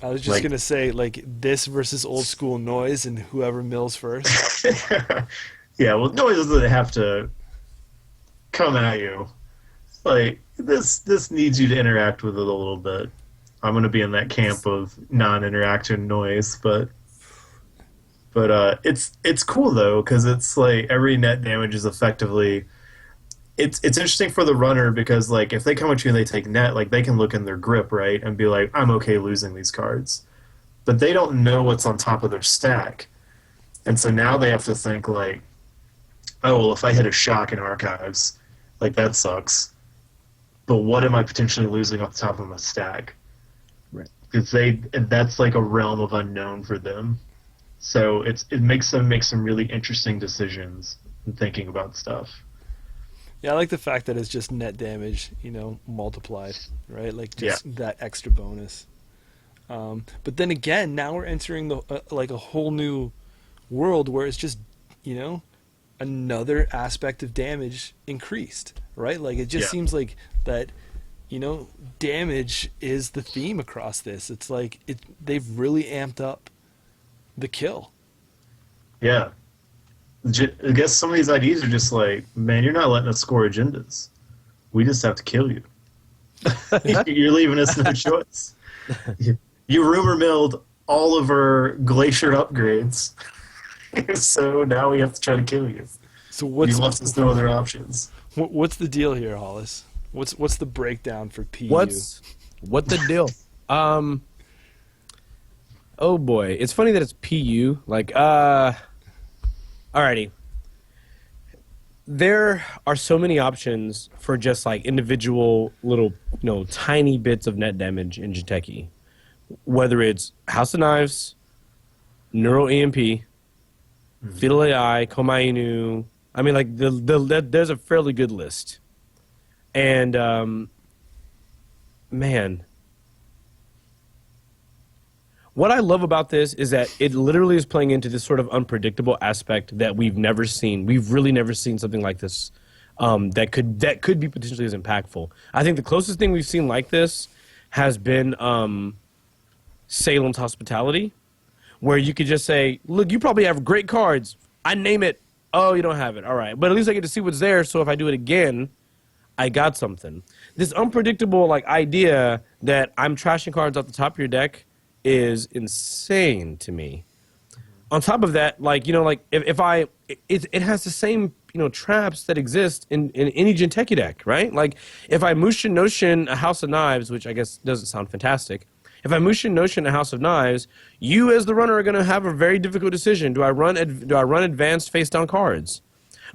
I was just gonna say like this versus old school noise and whoever mills first. Yeah, well, noise doesn't have to come at you. Like this needs you to interact with it a little bit. I'm gonna be in that camp of non-interaction noise, but it's cool though because it's like every net damage is effectively. It's interesting for the runner because like if they come at you and they take net, like they can look in their grip, right, and be like, I'm okay losing these cards, but they don't know what's on top of their stack, and so now they have to think like, oh well, if I hit a shock in archives, like that sucks, but what am I potentially losing off the top of my stack? Right. Because that's like a realm of unknown for them, so it makes them make some really interesting decisions in thinking about stuff. Yeah, I like the fact that it's just net damage, multiplied, right? Like just that extra bonus. But then again, now we're entering like a whole new world where it's just, another aspect of damage increased, right? Like it just seems like that, damage is the theme across this. It's like they've really amped up the kill. Yeah. I guess some of these IDs are just like, man, you're not letting us score agendas. We just have to kill you. You're leaving us no choice. You rumor milled all of our glacier upgrades, so now we have to try to kill you. So you left us no other options. What's the deal here, Hollis? What's the breakdown for PU? What the deal? Oh boy, it's funny that it's PU. Like, alrighty. There are so many options for just like individual little, tiny bits of net damage in Jinteki. Whether it's House of Knives, Neuro EMP, Fetal AI, Komai Inu. I mean, like there's a fairly good list. And man, what I love about this is that it literally is playing into this sort of unpredictable aspect that we've never seen. We've really never seen something like this that could be potentially as impactful. I think the closest thing we've seen like this has been Salem's Hospitality, where you could just say, look, you probably have great cards. I name it. Oh, you don't have it. All right. But at least I get to see what's there, so if I do it again, I got something. This unpredictable idea that I'm trashing cards off the top of your deck is insane to me. On top of that, it has the same traps that exist in any Jinteki deck, right? Like if I Mushin Noshin a House of Knives, which I guess doesn't sound fantastic, If I Mushin Notion a House of Knives, you as the runner are going to have a very difficult decision. Do I run advanced face down cards?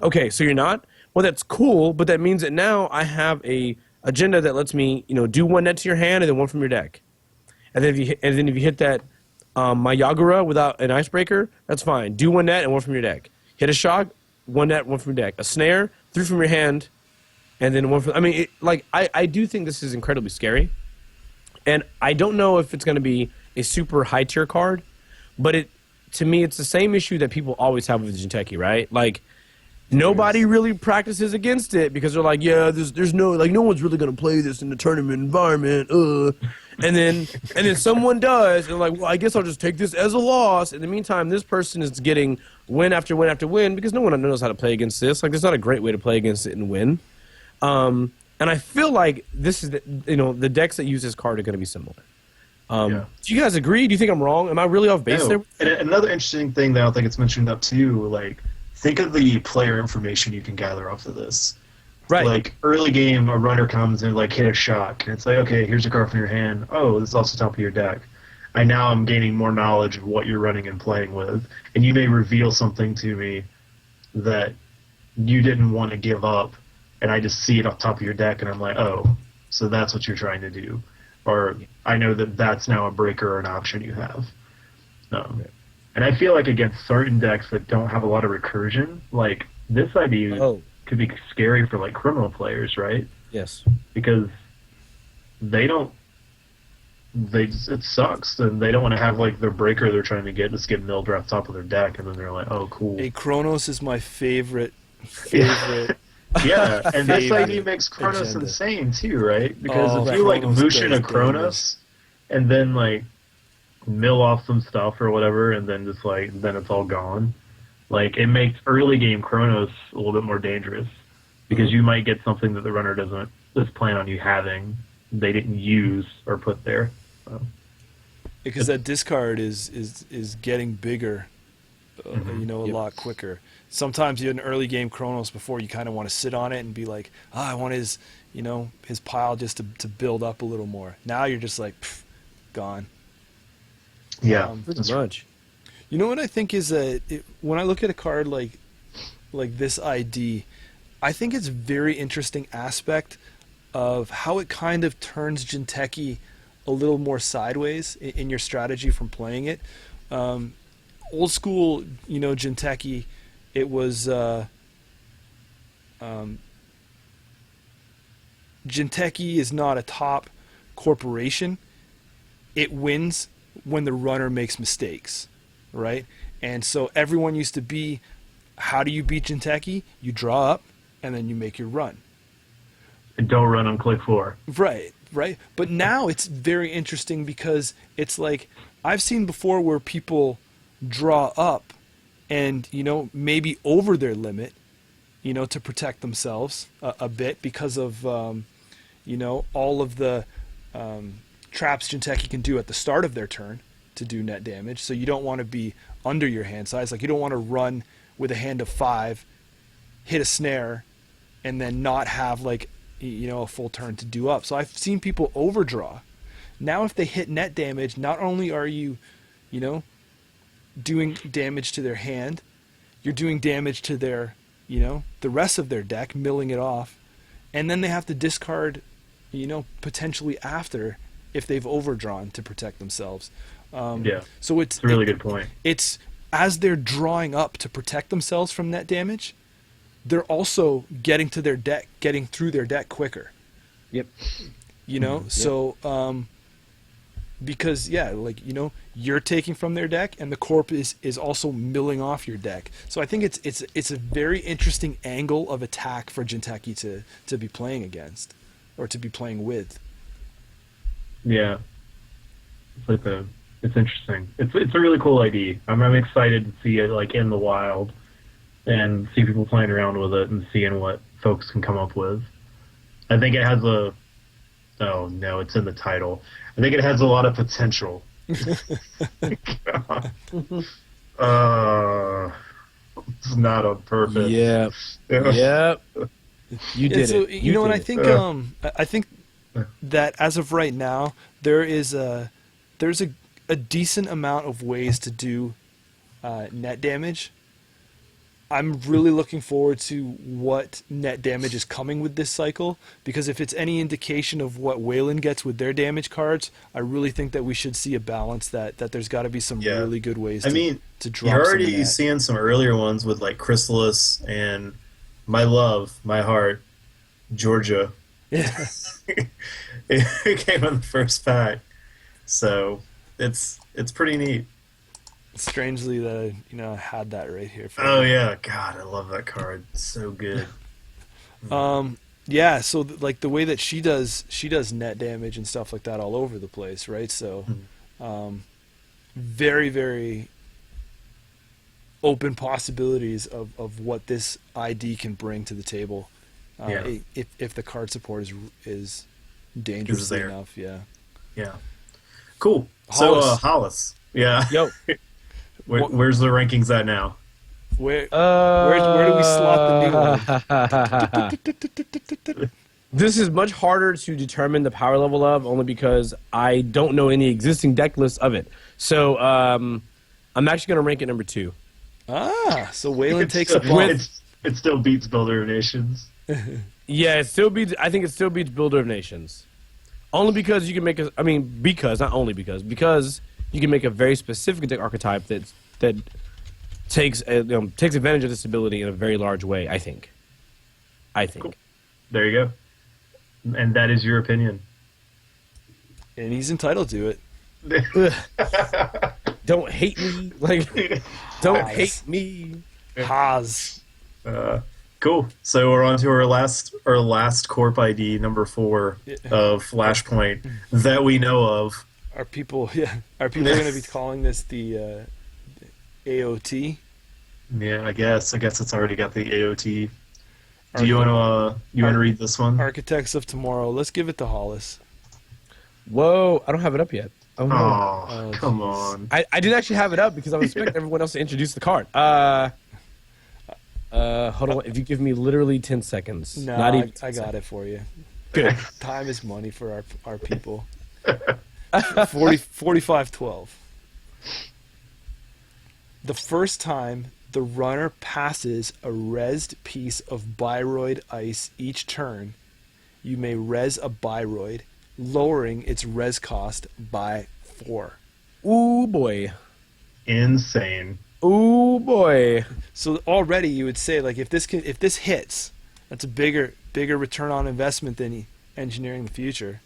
Okay, so you're not? Well, that's cool, but that means that now I have a agenda that lets me, do one net to your hand and then one from your deck. And then if you hit that my Yagura without an icebreaker, that's fine. Do one net and one from your deck. Hit a shock, one net, one from your deck. A snare, 3 from your hand, and then one from... I mean, I do think this is incredibly scary. And I don't know if it's going to be a super high-tier card, but to me, it's the same issue that people always have with Jinteki, right? Like, nobody really practices against it because they're like, yeah, there's no one's really going to play this in the tournament environment. And then someone does, and they're like, well, I guess I'll just take this as a loss. In the meantime, this person is getting win after win after win because no one knows how to play against this. Like, there's not a great way to play against it and win. And I feel like this is the decks that use this card are going to be similar. Do you guys agree? Do you think I'm wrong? Am I really off base there? And another interesting thing that I don't think it's mentioned up too, like, think of the player information you can gather off of this. Right. Like, early game, a runner comes and, like, hit a shock. And it's like, okay, here's a card from your hand. Oh, this is also top of your deck. Now I'm gaining more knowledge of what you're running and playing with. And you may reveal something to me that you didn't want to give up. And I just see it off top of your deck, and I'm like, oh, so that's what you're trying to do. Or I know that that's now a breaker or an option you have. And I feel like against certain decks that don't have a lot of recursion, like, this idea could be scary for, like, criminal players, right? Yes. Because it sucks, and they don't want to have, like, their breaker they're trying to just get milled right off top of their deck, and then they're like, oh, cool. Hey, Chronos is my favorite. Yeah, and this idea makes Kronos agenda. insane too, right? Because if you like Mushin a Kronos and then like mill off some stuff or whatever, and then just like then it's all gone, like it makes early game Kronos a little bit more dangerous because you might get something that the runner doesn't plan on you having, they didn't use or put there. So. Because that discard is getting bigger, a lot quicker. Sometimes you have an early game Chronos before you kind of want to sit on it and be like, I want his pile just to build up a little more. Now you're just like, gone. Yeah, pretty much. You know what I think is when I look at a card like this ID, I think it's a very interesting aspect of how it kind of turns Jinteki a little more sideways in your strategy from playing it. Old school, Jinteki, it was Jinteki is not a top corporation. It wins when the runner makes mistakes, right? And so everyone used to be, how do you beat Jinteki? You draw up, and then you make your run. And don't run on click 4. Right. But now it's very interesting because it's like, I've seen before where people draw up and, maybe over their limit, to protect themselves a bit because of, all of the traps Jinteki can do at the start of their turn to do net damage. So you don't want to be under your hand size. Like, you don't want to run with a hand of 5, hit a snare, and then not have, like, a full turn to do up. So I've seen people overdraw. Now if they hit net damage, not only are you, doing damage to their hand, you're doing damage to their, the rest of their deck, milling it off, and then they have to discard, potentially after if they've overdrawn to protect themselves. So it's a really good point. It's as they're drawing up to protect themselves from net damage, they're also getting to their deck, getting through their deck quicker. Yep. So because you're taking from their deck, and the corp is also milling off your deck. So I think it's a very interesting angle of attack for Jinteki to be playing against, or to be playing with. Yeah, it's interesting. It's a really cool idea. I'm excited to see it like in the wild, and see people playing around with it and seeing what folks can come up with. I think it has oh no, it's in the title. I think it has a lot of potential. It's not on purpose. Yeah. Yep. You did so, it. I think that as of right now, there is a there's a decent amount of ways to do net damage. I'm really looking forward to what net damage is coming with this cycle, because if it's any indication of what Wayland gets with their damage cards, I really think that we should see a balance, that there's got to be some really good ways to drop you're already some net. seeing some earlier ones with like Chrysalis and my love, my heart, Georgia. Yeah. It came in the first pack. So it's pretty neat. Strangely that I had that right here. Oh yeah, God, I love that card. It's so good. Yeah, so like the way that she does net damage and stuff like that all over the place, right? So very, very open possibilities of what this ID can bring to the table. If the card support is dangerously enough, yeah. Cool. Hollis. So Hollis. Yeah. Yo. Where's the rankings at now? Where do we slot the new one? This is much harder to determine the power level of, only because I don't know any existing deck lists of it. So I'm actually going to rank it number 2. So Wayland takes a bump. It still beats Builder of Nations. Yeah, it still beats. I think it still beats Builder of Nations. Only because you can make because you can make a very specific deck archetype that takes advantage of this ability in a very large way. I think. Cool. There you go. And that is your opinion. And he's entitled to it. Don't hate me. Don't hate me. Haas. Cool. So we're on to our last corp ID, number 4 of Flashpoint that we know of. Are people going to be calling this the AOT? Yeah, I guess it's already got the AOT. Do you want to read this one? Architects of Tomorrow. Let's give it to Hollis. Whoa, I don't have it up yet. Oh, no. Come on. I didn't actually have it up because I was expecting everyone else to introduce the card. Hold on. If you give me literally 10 seconds. No, not even I got it for you. Good. Time is money for our people. 45-12. The first time the runner passes a rezzed piece of Bioroid ice each turn, you may res a Bioroid, lowering its res cost by 4. Ooh boy. Insane. Ooh boy. So already you would say, like, if this hits, that's a bigger return on investment than engineering the future.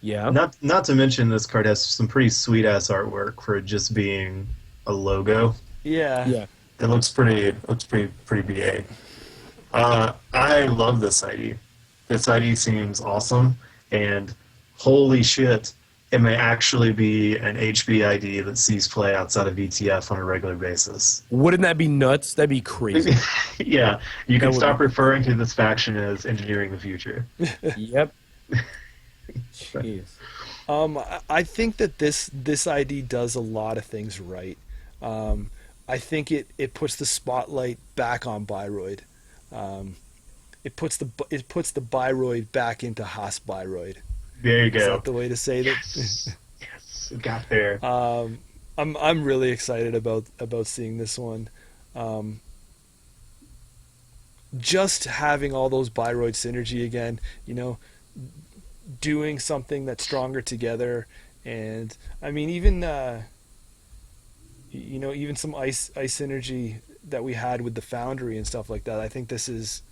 Yeah. Not to mention this card has some pretty sweet ass artwork for it just being a logo. Yeah. Yeah. It looks pretty BA. I love this ID. This ID seems awesome, and holy shit, it may actually be an HB ID that sees play outside of ETF on a regular basis. Wouldn't that be nuts? That'd be crazy. Yeah, you can stop referring to this faction as engineering the future. Yep. Jeez. I think that this ID does a lot of things right. I think it puts the spotlight back on Bioroid. It puts the Bioroid back into Haas-Bioroid. There you go. Is that the way to say that? Yes, it got there. I'm really excited about seeing this one. Just having all those Bioroid synergy again, doing something that's stronger together, and I mean even some ice synergy that we had with the Foundry and stuff like that. I think this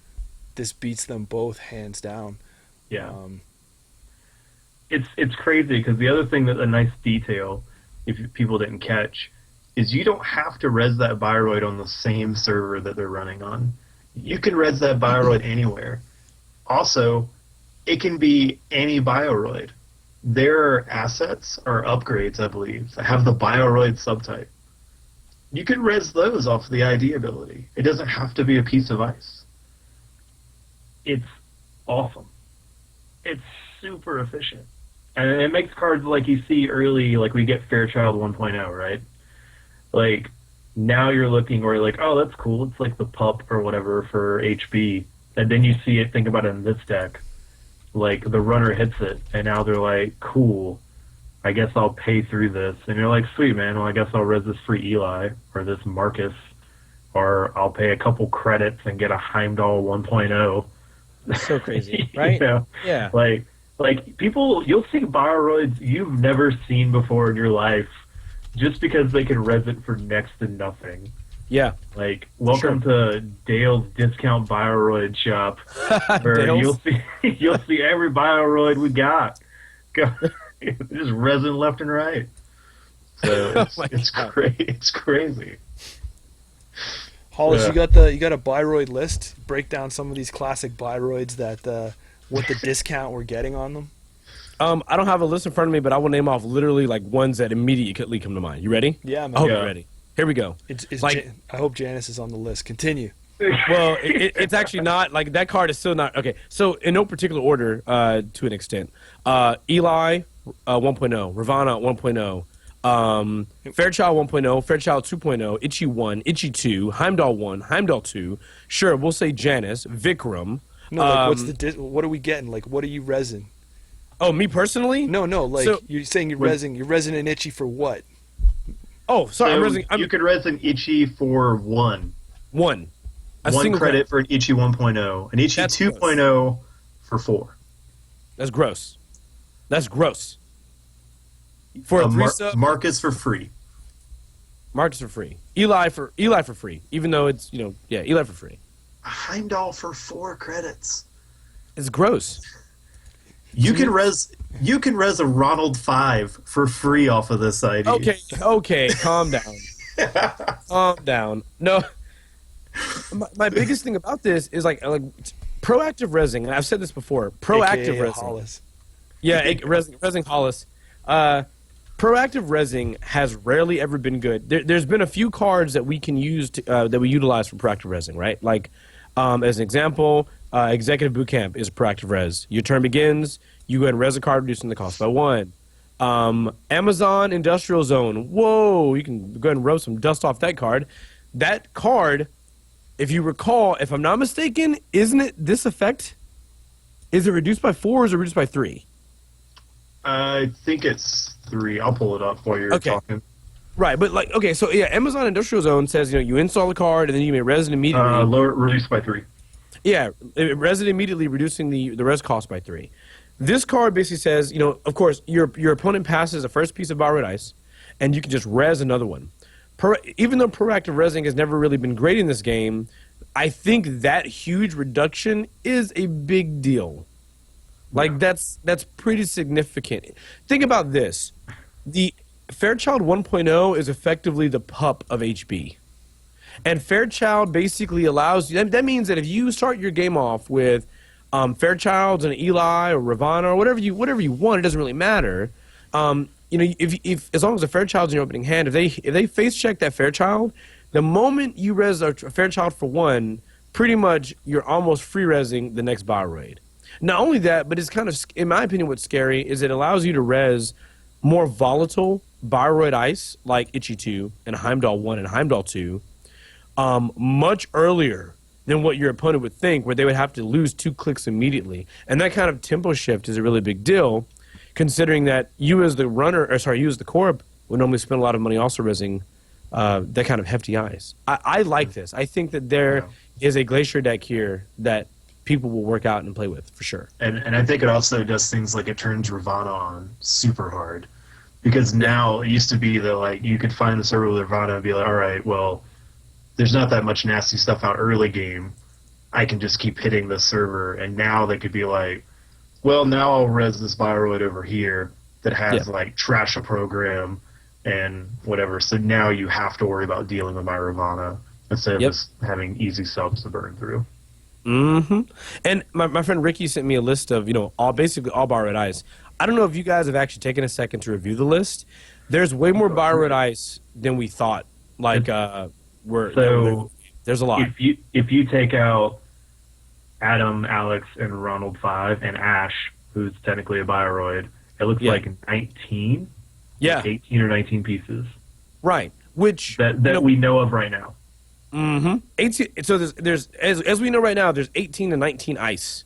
beats them both hands down. Yeah. It's crazy because the other thing, that a nice detail, if people didn't catch, is you don't have to res that Bioroid on the same server that they're running on. You can res that Bioroid anywhere. Also, it can be any Bioroid. Their assets are upgrades, I believe, that have the Bioroid subtype. You can res those off the ID ability. It doesn't have to be a piece of ice. It's awesome. It's super efficient. And it makes cards like you see early, like we get Fairchild 1.0, right? Like, now you're looking where you're like, oh, that's cool. It's like the pup or whatever for HB. And then you see it, think about it in this deck. Like, the runner hits it, and now they're like, cool. I guess I'll pay through this. And you're like, sweet, man. Well, I guess I'll res this free Eli or this Marcus, or I'll pay a couple credits and get a Heimdall 1.0. So crazy, right? You know? Yeah. Like people, you'll see Bioroids you've never seen before in your life just because they can res it for next to nothing. Yeah. Like, welcome to Dale's Discount Bioroid Shop, where Dale's? you'll see every Bioroid we got. Just resin left and right. So it's crazy. Hollis, you got a Bioroid list. Break down some of these classic Bioroids that what the discount we're getting on them. I don't have a list in front of me, but I will name off literally like ones that immediately come to mind. You ready? Yeah, man. I hope you're ready. Here we go. I hope Janice is on the list. Continue. Well, it's actually not. Like, that card is still not. Okay, so in no particular order, to an extent. Eli 1.0, Ravana 1.0, Fairchild 1.0, Fairchild 2.0, Itchy 1, Itchy 2, Heimdall 1, Heimdall 2. Sure, we'll say Janice, Vikram. No, like, what are we getting? Like, what are you resin? Oh, me personally? No, like, so, you're saying you're resin and Itchy for what? Oh, sorry, so you could res an Itchy for one. One credit for an Itchy 1.0. An Itchy 2.0 for 4. That's gross. For a Marcus for free. Marcus for free. Eli for free. Even though it's, Eli for free. A Heimdall for 4 credits. It's gross. You can res a Ronald 5 for free off of this ID. Okay, calm down. Calm down. No, my biggest thing about this is like proactive resin, and I've said this before. Proactive resin. Hollis. Yeah, resin Hollis. Proactive resin has rarely ever been good. There's been a few cards that we can use that we utilize for proactive resin, right? Like, as an example, Executive Boot Camp is proactive res. Your turn begins, you go ahead and res a card, reducing the cost by 1. Amazon Industrial Zone. Whoa, you can go ahead and rub some dust off that card. That card, if you recall, if I'm not mistaken, isn't it this effect? Is it reduced by 4 or is it reduced by 3? I think it's 3. I'll pull it up while you're talking. Right, but so Amazon Industrial Zone says, you install the card and then you may res it immediately. Reduced by 3. Yeah, res it immediately, reducing the res cost by 3. This card basically says, of course, your opponent passes the first piece of Bioroid Ice, and you can just res another one. Even though proactive resing has never really been great in this game, I think that huge reduction is a big deal. Like, that's pretty significant. Think about this. The Fairchild 1.0 is effectively the pup of HB. And Fairchild basically allows you... That means that if you start your game off with Fairchilds and Eli or Ravana or whatever you want, it doesn't really matter. If as long as the Fairchild's in your opening hand, if they face check that Fairchild, the moment you res a Fairchild for 1, pretty much you're almost free resing the next Bioroid. Not only that, but it's kind of, in my opinion, what's scary is it allows you to res more volatile Bioroid Ice like Itchy 2 and Heimdall 1 and Heimdall 2 much earlier than what your opponent would think, where they would have to lose 2 clicks immediately. And that kind of tempo shift is a really big deal, considering that you as the corp would normally spend a lot of money also resing that kind of hefty ice. I like this. I think that there is a Glacier deck here that people will work out and play with, for sure. And I think it also does things like it turns Ravana on super hard. Because now it used to be that you could find the server with Ravana and be like, all right, well, there's not that much nasty stuff out early game. I can just keep hitting this server. And now they could be like, well, now I'll res this Bioroid over here that has trash a program and whatever. So now you have to worry about dealing with my Ravana instead of just having easy subs to burn through. Mm-hmm. And my friend Ricky sent me a list of, basically all Bioroid Ice. I don't know if you guys have actually taken a second to review the list. There's way more Bioroid Ice than we thought. There's a lot. If you take out Adam, Alex, and Ronald 5, and Ash, who's technically a Bioroid, it looks like 19? Yeah. Like 18 or 19 pieces. Right. Which... That we know of right now. Mm-hmm. 18, so there's as we know right now, there's 18 to 19 ice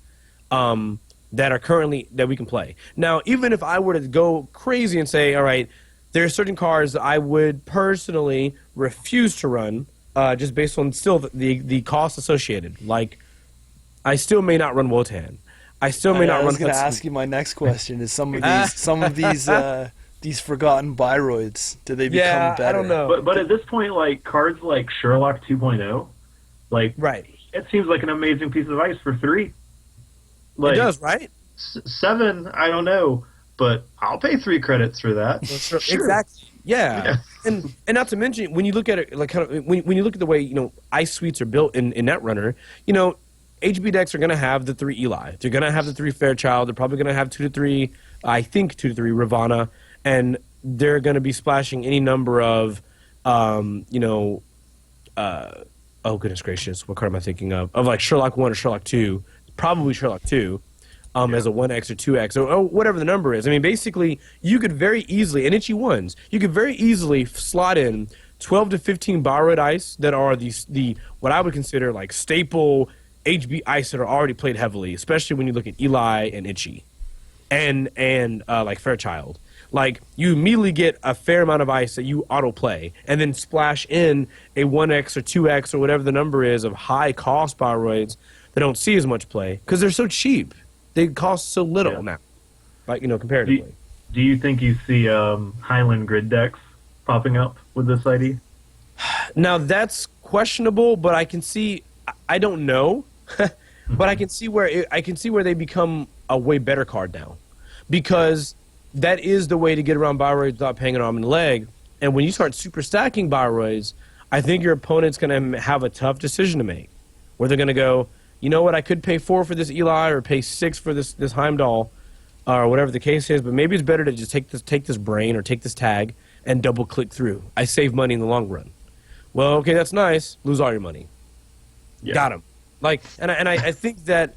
that are currently that we can play. Now, even if I were to go crazy and say, all right, there are certain cards that I would personally refuse to run, just based on still the cost associated. Like, I still may not run Wotan. I still may not run. I was going to ask you my next question: is some of these forgotten Bioroids, do they become better? I don't know. But at this point, like cards like Sherlock 2.0, like right, it seems like an amazing piece of ice for 3. Like, it does, right? 7, I don't know, but I'll pay 3 credits for that. Sure. Exactly. Yeah. And not to mention, when you look at it, like kind of when you look at the way ice suites are built in Netrunner, HB decks are going to have the 3 Eli. They're going to have the 3 Fairchild. They're probably going to have 2 to 3, I think 2 to 3 Ravana, and they're going to be splashing any number of, oh goodness gracious, what card am I thinking of? Of like Sherlock 1 or Sherlock 2. Probably Sherlock 2 as a 1X or 2X or whatever the number is. I mean, basically, you could very easily, and itchy ones, you could very easily slot in 12 to 15 Bioroid ice that are the what I would consider like staple HB ice that are already played heavily, especially when you look at Eli and Itchy and like Fairchild. Like, you immediately get a fair amount of ice that you auto-play and then splash in a 1X or 2X or whatever the number is of high-cost Bioroids they don't see as much play because they're so cheap. They cost so little now, like comparatively. Do you think you see Highland grid decks popping up with this ID? Now that's questionable, but I can see. I don't know, but I can see where they become a way better card now, because that is the way to get around Bioroids without paying an arm and a leg. And when you start super stacking Bioroids, I think your opponent's going to have a tough decision to make, where they're going to go, you know what, I could pay 4 for this Eli or pay 6 for this Heimdall, or whatever the case is, but maybe it's better to just take this brain or take this tag and double click through. I save money in the long run. Well, okay, that's nice. Lose all your money. Yeah. Got him. Like, and I think that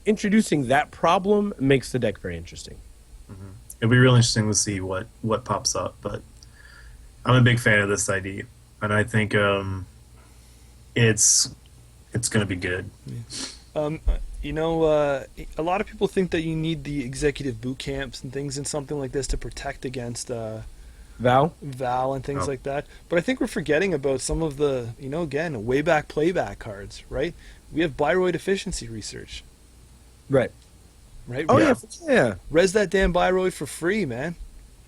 introducing that problem makes the deck very interesting. Mm-hmm. It'll be really interesting to see what pops up, but I'm a big fan of this ID, and I think it's going to be good. A lot of people think that you need the executive boot camps and things in something like this to protect against Val and things like that. But I think we're forgetting about some of the, again, way back playback cards, right? We have Bioroid efficiency research. Right. Right? Oh, yeah. Res that damn Bioroid for free, man.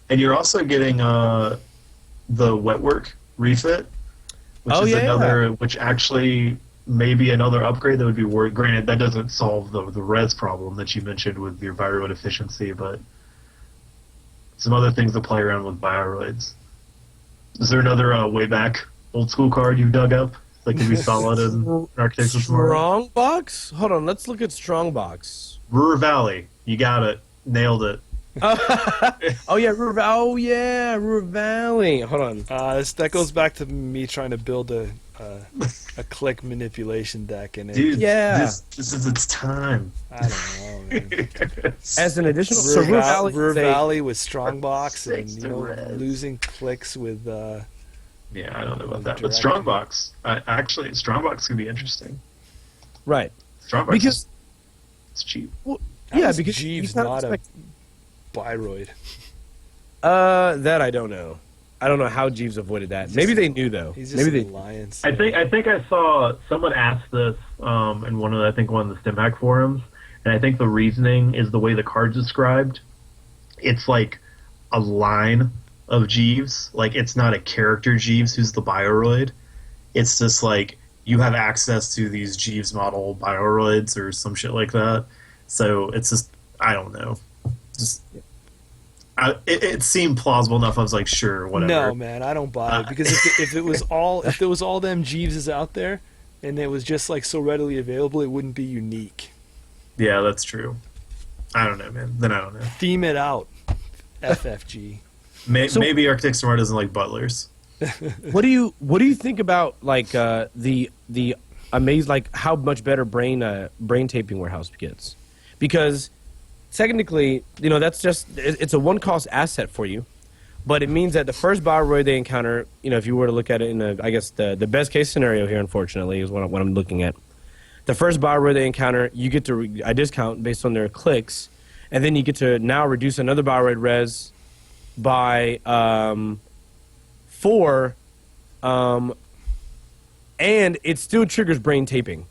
And you're also getting the Wetwork refit, which actually may be another upgrade that would be worth. Granted, that doesn't solve the res problem that you mentioned with your Bioroid efficiency, but some other things to play around with Bioroids. Is there another way back old school card you've dug up that can be solid in Architects of Tomorrow? Strongbox? Hold on, let's look at Strongbox. Ruhr Valley. You got it. Nailed it. Ruhr Valley. Hold on. That goes back to me trying to build a click manipulation deck, and dude, this is its time. I don't know, man. As an additional, Ruhr Valley with Strongbox and losing clicks with. I don't know about that, but Strongbox. Actually, Strongbox could be interesting. Right. Strongbox because it's cheap. Well, because Jeeves not a Bioroid. That I don't know. I don't know how Jeeves avoided that. Maybe they knew though. He's just Maybe an alliance. I think I saw someone ask this in one of the StimHack forums, and I think the reasoning is the way the card's described. It's like a line of Jeeves. Like, it's not a character Jeeves who's the Bioroid. It's just like you have access to these Jeeves model Bioroids or some shit like that. So it's just, I don't know. It seemed plausible enough. I was like, sure, whatever. No, man, I don't buy it, because if it was all them Jeeveses out there, and it was just like so readily available, it wouldn't be unique. Yeah, that's true. I don't know, man. Then I don't know. Theme it out, FFG. Maybe Architects Tomorrow doesn't like butlers. What do you think about like the how much better brain taping warehouse gets? Because technically, that's just, it's a one-cost asset for you, but it means that the first Bioroid they encounter, if you were to look at it in I guess the best case scenario here, unfortunately, is what I'm looking at. The first Bioroid they encounter, you get to a discount based on their clicks, and then you get to now reduce another Bioroid res by 4, and it still triggers brain taping,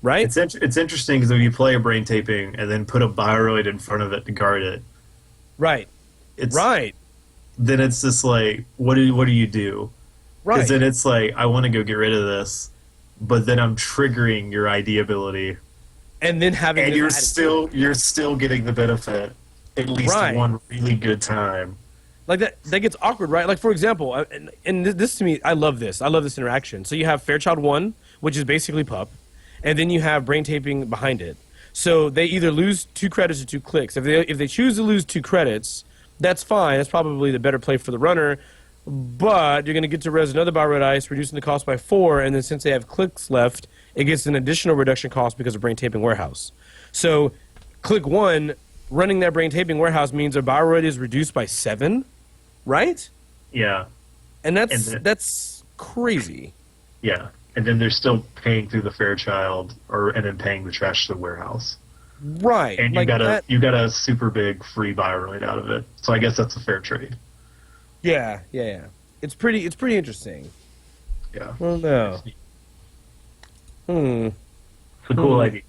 right? It's interesting because if you play a brain taping and then put a Bioroid in front of it to guard it, Right. it's Right. then it's just like, what do you do? Right. Because then it's like, I want to go get rid of this, but then I'm triggering your ID ability, And then having and this you're attitude. still getting the benefit at least Right. one really good time. Like that gets awkward, right? Like, for example, and this to me, I love this interaction. So you have Fairchild 1, which is basically pup, and then you have brain taping behind it. So they either lose 2 credits or 2 clicks. If they choose to lose 2 credits, that's fine. That's probably the better play for the runner. But you're going to get to res another Bioroid ice, reducing the cost by 4, and then since they have clicks left, it gets an additional reduction cost because of brain taping warehouse. So click 1, running that brain taping warehouse means a Bioroid is reduced by 7, right? Yeah, And And that's crazy. yeah. And then they're still paying through the Fairchild, and then paying the trash to the warehouse. Right. And like that, you got a super big free Bioroid out of it. So I guess that's a fair trade. yeah. It's pretty interesting. Yeah. Well, no. It's a cool idea.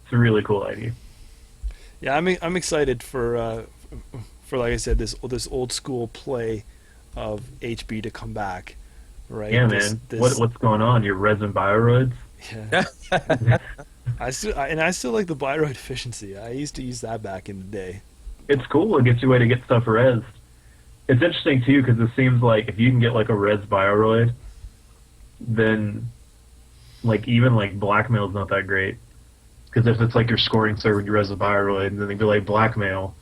It's a really cool idea. Yeah, I'm excited for like I said, this old school play of HB to come back, right? Yeah, This- man. this- What's going on? You're resin Bioroids? Yeah. I still like the Bioroid efficiency. I used to use that back in the day. It's cool. It gets you a way to get stuff res. It's interesting too because it seems like if you can get like a res Bioroid, then like even like blackmail's not that great. Because if it's like your scoring server and you res a Bioroid, and then they'd be like blackmail,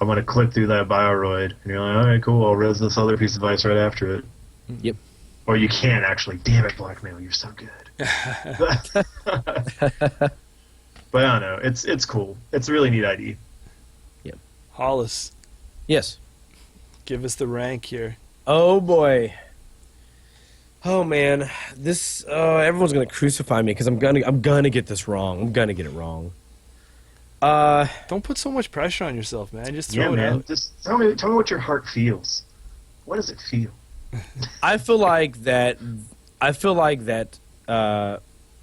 I'm gonna click through that Bioroid, and you're like, all right, cool, I'll res this other piece of ice right after it. Yep. Or you can't actually. Damn it, blackmail, you're so good. But I don't know. It's cool. It's a really neat idea. Hollis, Yes. give us the rank here. Oh boy. Oh man, this everyone's gonna crucify me because I'm gonna get this wrong. I'm gonna get it wrong. Don't put so much pressure on yourself, man. Just throw Yeah, it man. out. Just tell me what your heart feels. What does it feel? I feel like that.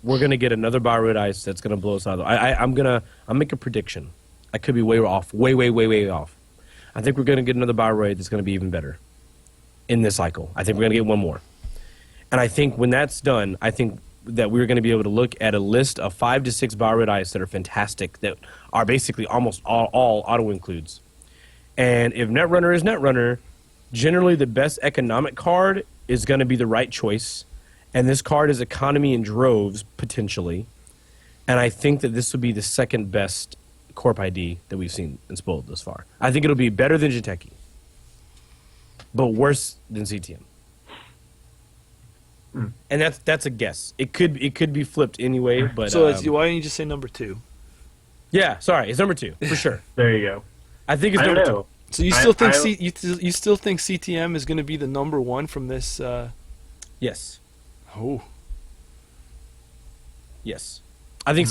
We're gonna get another Bioroid ice that's gonna blow us out. I'll make a prediction. I could be way off. Way off. I think we're gonna get another Bioroid that's gonna be even better in this cycle. I think we're gonna get one more. And I think when that's done, I think that we're going to be able to look at a list of 5 to 6 Bioroid ice that are fantastic, that are basically almost all auto includes. And if Netrunner is Netrunner, generally the best economic card is going to be the right choice. And this card is economy in droves, potentially. And I think that this will be the second best corp ID that we've seen in Spoiled thus far. I think it'll be better than Jinteki, but worse than CTM. And that's a guess. It could be flipped anyway, but So why don't you just say number 2? yeah, sorry, it's number 2 for sure. There you go. I think it's I don't number know. 2. So you still think you still think CTM is going to be the number 1 from this? Yes, Oh, yes. I think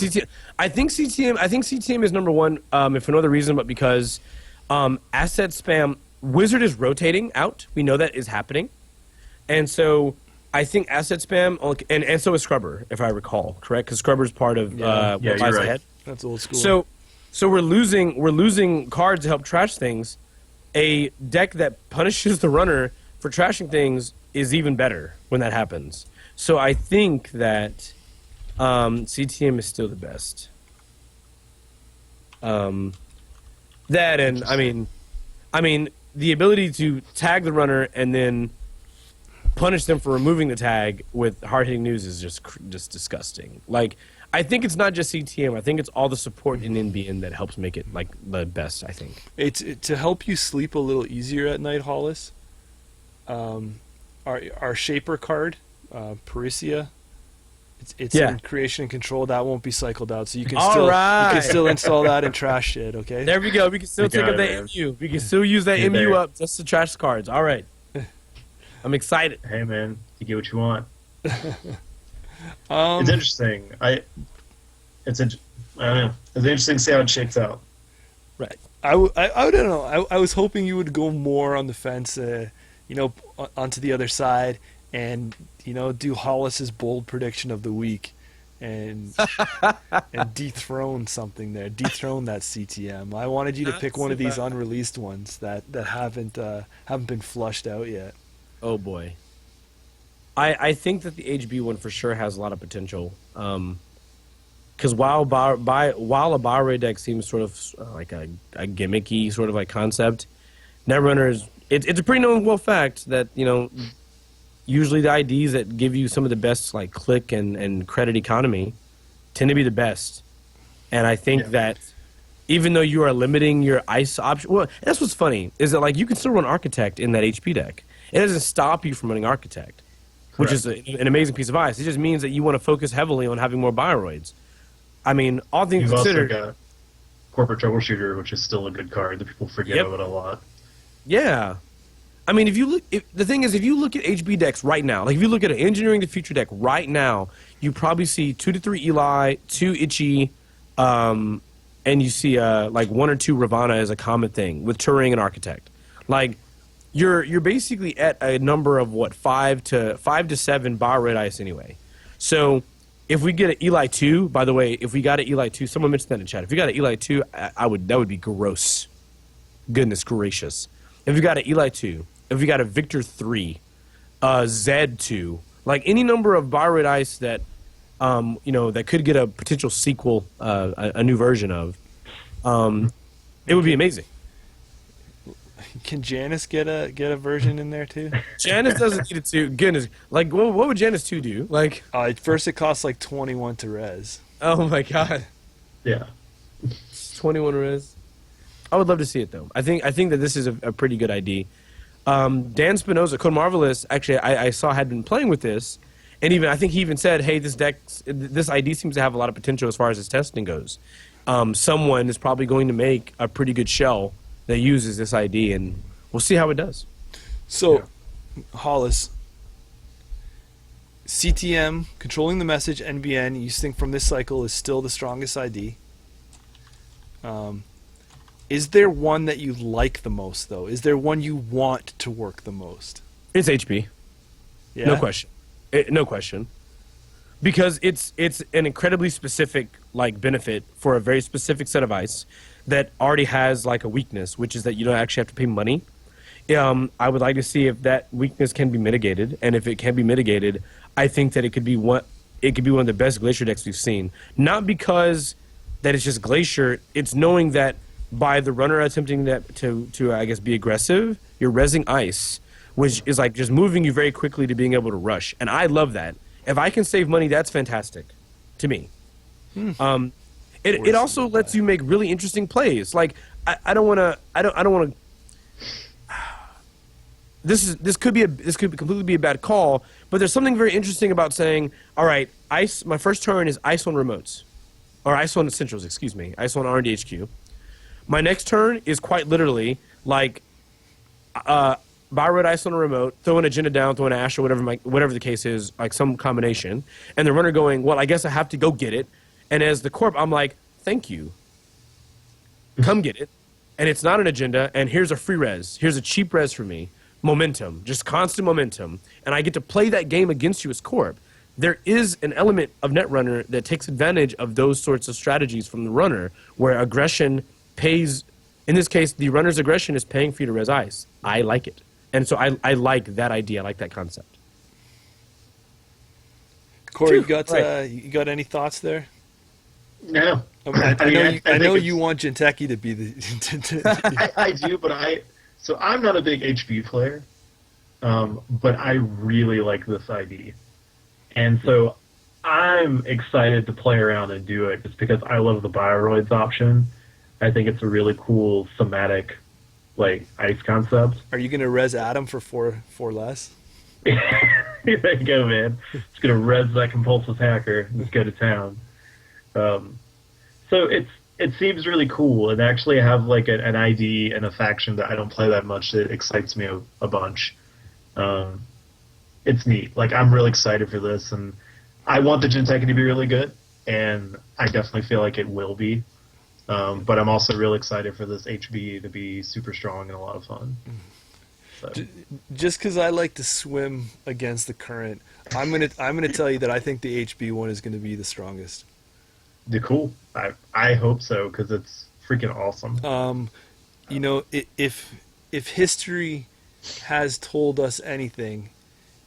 CTM is number 1. If for no other reason, but because asset spam Wizard is rotating out. We know that is happening, and so I think asset spam and so is Scrubber, if I recall correct, because Scrubber's part of what you're lies right. ahead. that's old school. So we're losing cards to help trash things. A deck that punishes the runner for trashing things is even better when that happens. So I think that CTM is still the best. That and I mean the ability to tag the runner and then punish them for removing the tag with hard-hitting news is just disgusting. Like, I think it's not just CTM. I think it's all the support in NBN that helps make it like the best. I think It's to help you sleep a little easier at night, Hollis. Our Shaper card, Parisia. It's Yeah. in creation and control. That won't be cycled out, so you can All still right. you can still install that and trash it. Okay. there we go. We can still You take got up it, that man. MU. We can still use that You're MU there. up just to trash cards. All right. I'm excited. Hey, man, you get what you want. It's interesting. It's in, I don't know. It's interesting to see how it shakes out. Right. I don't know. I was hoping you would go more on the fence, onto the other side, and do Hollis's bold prediction of the week, and and dethrone something there. Dethrone that CTM. I wanted you to pick one of these unreleased ones that haven't been flushed out yet. Oh boy. I think that the HB one for sure has a lot of potential. Because while a Bioroid deck seems sort of like a gimmicky sort of like concept, Netrunners, it's a pretty known fact that usually the IDs that give you some of the best like click and credit economy tend to be the best. And I think that even though you are limiting your ice option, well, that's what's funny is that like you can still run Architect in that HP deck. It doesn't stop you from running Architect, which is an amazing piece of ice. It just means that you want to focus heavily on having more Bioroids. I mean, all things You've considered. also got Corporate Troubleshooter, which is still a good card that people forget about a lot. Yeah. I mean, the thing is, if you look at HB decks right now, like if you look at an Engineering the Future deck right now, you probably see 2 to 3 Eli, 2 Itchy, and you see like 1 or 2 Ravana as a common thing with Turing and Architect. Like, you're basically at a number of 5 to 7 Bioroid ice anyway. So if we get an Eli 2, by the way, if we got an Eli 2, someone mentioned that in chat. If we got an Eli 2, that would be gross. Goodness gracious. If we got an Eli 2, if we got a Victor 3, Zed 2, like any number of Bioroid ice that that could get a potential sequel, a new version of, it would be amazing. Can Janice get a version in there too? Janice doesn't need it to. Goodness, like what would Janice 2 do? Like, at first it costs like 21 to res. oh my god, Yeah. 21 res. I would love to see it though. I think that this is a pretty good idea. Dan Spinoza, Code Marvelous, actually I saw had been playing with this, and I think he even said, hey, this ID seems to have a lot of potential as far as its testing goes. Someone is probably going to make a pretty good shell that uses this ID, and we'll see how it does. So, Hollis, CTM, controlling the message, NBN, you think from this cycle is still the strongest ID. Is there one that you like the most, though? Is there one you want to work the most? It's HP. Yeah? No question. No question. Because it's an incredibly specific like benefit for a very specific set of ice that already has like a weakness, which is that you don't actually have to pay money. I would like to see if that weakness can be mitigated, and if it can be mitigated, I think that it could be one of the best Glacier decks we've seen. Not because that it's just Glacier, it's knowing that by the runner attempting that to I guess be aggressive, you're rezzing ice, which is like just moving you very quickly to being able to rush, and I love that. If I can save money, that's fantastic to me. It also lets you make really interesting plays. Like I don't want to. This could completely be a bad call, but there's something very interesting about saying, all right, ice. My first turn is ice on remotes, or ice on essentials. Excuse me, ice on R&D HQ. My next turn is quite literally like Bioroid ice on a remote, throw an agenda down, throw an ash, or whatever the case is, like some combination, and the runner going, well, I guess I have to go get it. And as the corp, I'm like, thank you. Come get it. And it's not an agenda, and here's a free res. Here's a cheap res for me. Momentum, just constant momentum. And I get to play that game against you as corp. There is an element of Netrunner that takes advantage of those sorts of strategies from the runner, where aggression pays, in this case, the runner's aggression is paying for you to res ice. I like it. And so I like that idea. I like that concept. Corey, you got any thoughts there? No. I know you want Jinteki to be the. I do, but I'm not a big HB player, but I really like this ID, and so I'm excited to play around and do it just because I love the Bioroids option. I think it's a really cool thematic, like ice concept. Are you gonna res Adam for four less? There you go, man. It's gonna res that compulsive hacker. Let's go to town. So it seems really cool, and actually have like an ID and a faction that I don't play that much that excites me a bunch. It's neat. Like I'm really excited for this, and I want the Jinteki to be really good, and I definitely feel like it will be. But I'm also really excited for this HB to be super strong and a lot of fun. So. Just because I like to swim against the current, I'm gonna tell you that I think the HB one is gonna be the strongest. Cool. I hope so because it's freaking awesome. You know, if history has told us anything,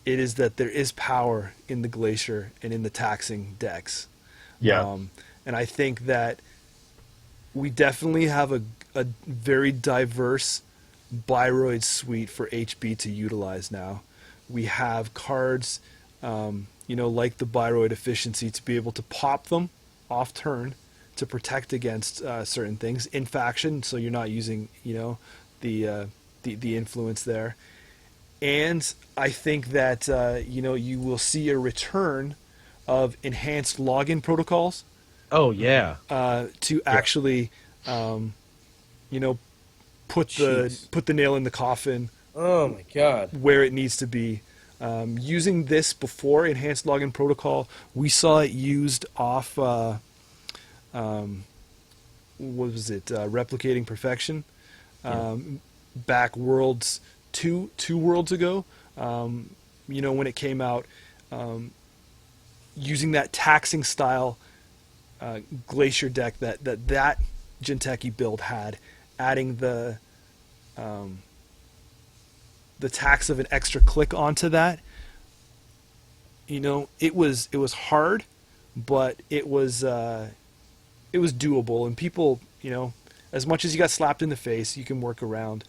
it is that there is power in the glacier and in the taxing decks. Yeah. And I think that we definitely have a very diverse Bioroid suite for HB to utilize now. We have cards, like the Bioroid efficiency to be able to pop them off turn to protect against certain things in faction, so you're not using, the influence there. And I think that you will see a return of enhanced login protocols. Oh yeah. To actually, put the nail in the coffin. Oh my god. Where it needs to be. Using this before enhanced login protocol, we saw it used off. What was it? Replicating perfection. Back worlds two worlds ago. When it came out, using that taxing style glacier deck that Jinteki build had, adding the tax of an extra click onto that. It was hard, but it was doable, and people, as much as you got slapped in the face, you can work around.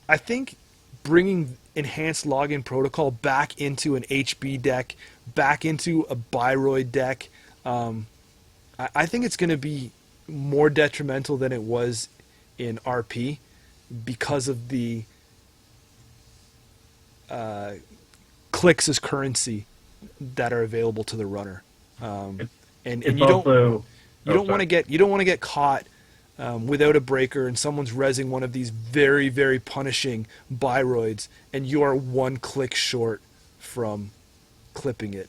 I think bringing enhanced login protocol back into an HB deck, back into a Bioroid deck, I think it's going to be more detrimental than it was in RP because of the clicks as currency that are available to the runner, and you don't want to get caught without a breaker and someone's rezzing one of these very, very punishing Bioroids, and you are one click short from clipping it.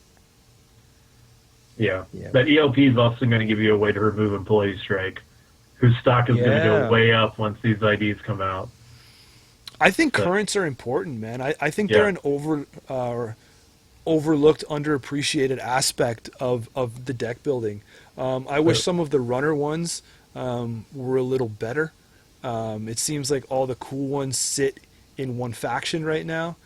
Yeah. That ELP is also going to give you a way to remove employee strike, whose stock is going to go way up once these IDs come out. I think currents are important, man. I think they're an overlooked, underappreciated aspect of the deck building. I wish some of the runner ones were a little better. It seems like all the cool ones sit in one faction right now.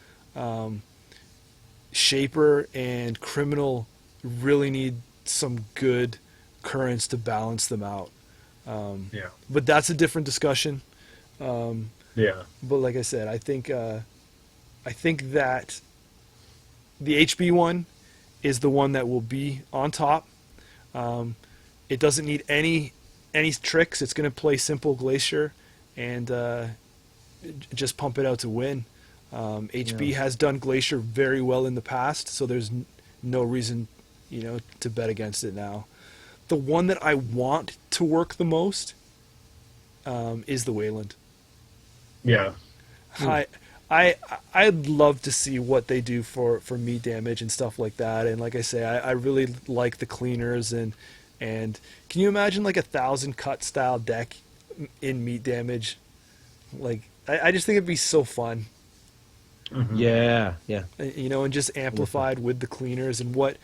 Shaper and Criminal really need some good currents to balance them out. But that's a different discussion. But like I said, I think that the HB one is the one that will be on top. It doesn't need any tricks. It's going to play simple Glacier and just pump it out to win. HB has done Glacier very well in the past, so there's no reason, to bet against it now. The one that I want to work the most is the Wayland. Yeah. I'd love to see what they do for meat damage and stuff like that. And like I say, I really like the cleaners and can you imagine like 1,000 cut style deck in meat damage? Like I just think it'd be so fun. Mm-hmm. Yeah. And just amplified with the cleaners and what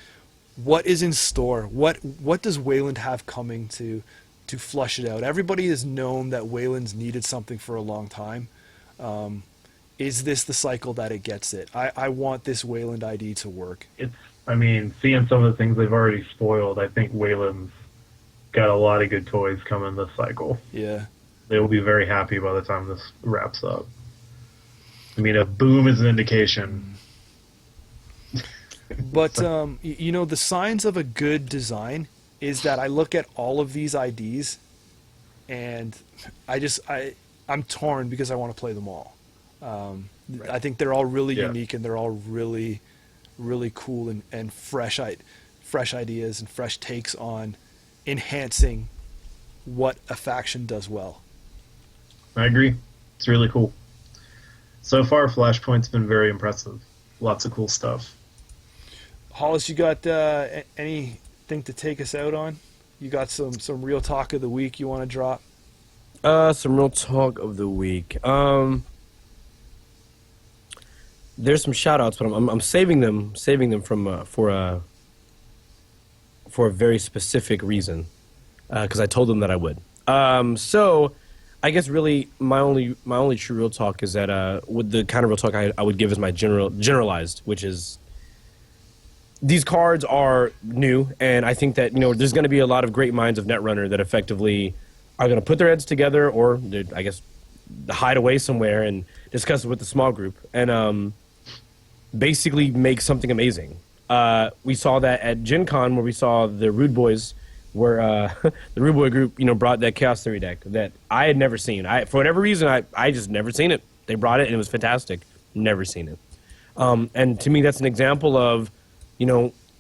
is in store. What does Wayland have coming to flush it out? Everybody has known that Wayland's needed something for a long time. Is this the cycle that it gets it? I want this Wayland ID to work. Seeing some of the things they've already spoiled, I think Wayland's got a lot of good toys coming this cycle. Yeah. They will be very happy by the time this wraps up. A boom is an indication. But, the signs of a good design is that I look at all of these IDs and I'm torn because I want to play them all. Right. I think they're all really unique and they're all really, really cool and fresh ideas and fresh takes on enhancing what a faction does well. I agree. It's really cool. So far, Flashpoint's been very impressive. Lots of cool stuff. Hollis, you got anything to take us out on? You got some real talk of the week you want to drop? Some real talk of the week. There's some shout outs, but I'm saving them from for a very specific reason, because I told them that I would. So I guess really my only true real talk is that with the kind of real talk I would give is my generalized, which is these cards are new, and I think that there's going to be a lot of great minds of Netrunner that effectively are going to put their heads together, or I guess hide away somewhere and discuss it with the small group, and basically make something amazing. We saw that at Gen Con, where we saw the Rude Boys, where the Rude Boy group, brought that Chaos Theory deck that I had never seen. For whatever reason, I just never seen it. They brought it, and it was fantastic. Never seen it. And to me, that's an example of,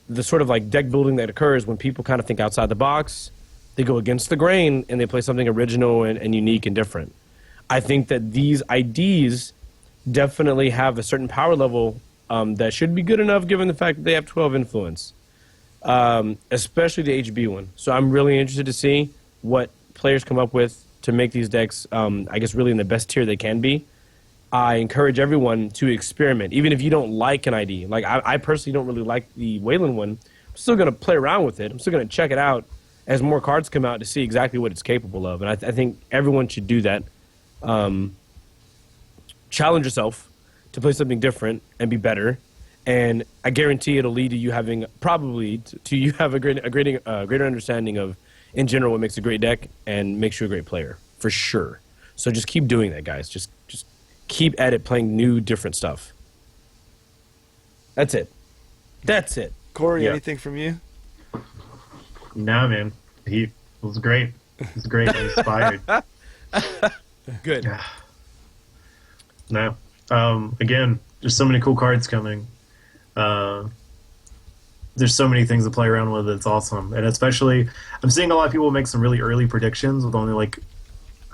the sort of like deck building that occurs when people kind of think outside the box. They go against the grain, and they play something original and unique and different. I think that these IDs definitely have a certain power level that should be good enough given the fact that they have 12 influence, especially the HB one. So I'm really interested to see what players come up with to make these decks, I guess, really in the best tier they can be. I encourage everyone to experiment, even if you don't like an ID. Like, I personally don't really like the Wayland one. I'm still going to play around with it. I'm still going to check it out as more cards come out to see exactly what it's capable of. And I think everyone should do that. Challenge yourself to play something different and be better, and I guarantee it'll lead to you having you have a greater understanding of, in general, what makes a great deck and makes you a great player for sure. So just keep doing that, guys. Just keep at it, playing new, different stuff. That's it. Corey, Yeah. anything from you? No, man, he was great. He was great. Inspired. Good. No. Again, there's so many cool cards coming. There's so many things to play around with. It's awesome. And especially, I'm seeing a lot of people make some really early predictions with only like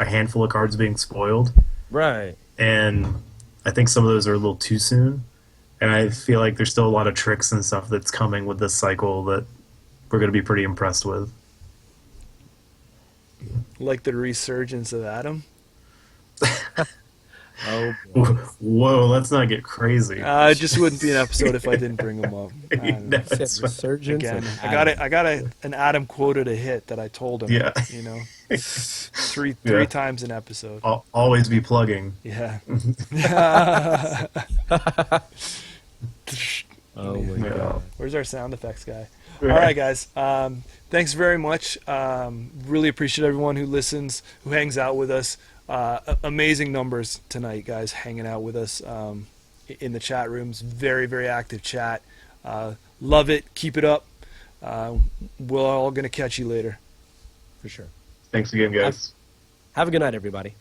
a handful of cards being spoiled. Right. And I think some of those are a little too soon. And I feel like there's still a lot of tricks and stuff that's coming with this cycle that we're going to be pretty impressed with. Like the resurgence of Adam? Oh, boy. Whoa, let's not get crazy. It just wouldn't be an episode if I didn't bring him up. I don't know. That's Resurgence Again, of I got an Adam quota to hit that I told him. Yeah. Three Yeah. times an episode. I'll always be plugging. Yeah. Oh my Yeah. god. Where's our sound effects guy? All right, guys. Thanks very much. Really appreciate everyone who listens, who hangs out with us. Amazing numbers tonight, guys, hanging out with us in the chat rooms. Very, very active chat. Love it. Keep it up. We're all going to catch you later. For sure. Thanks again, guys. Have a good night, everybody.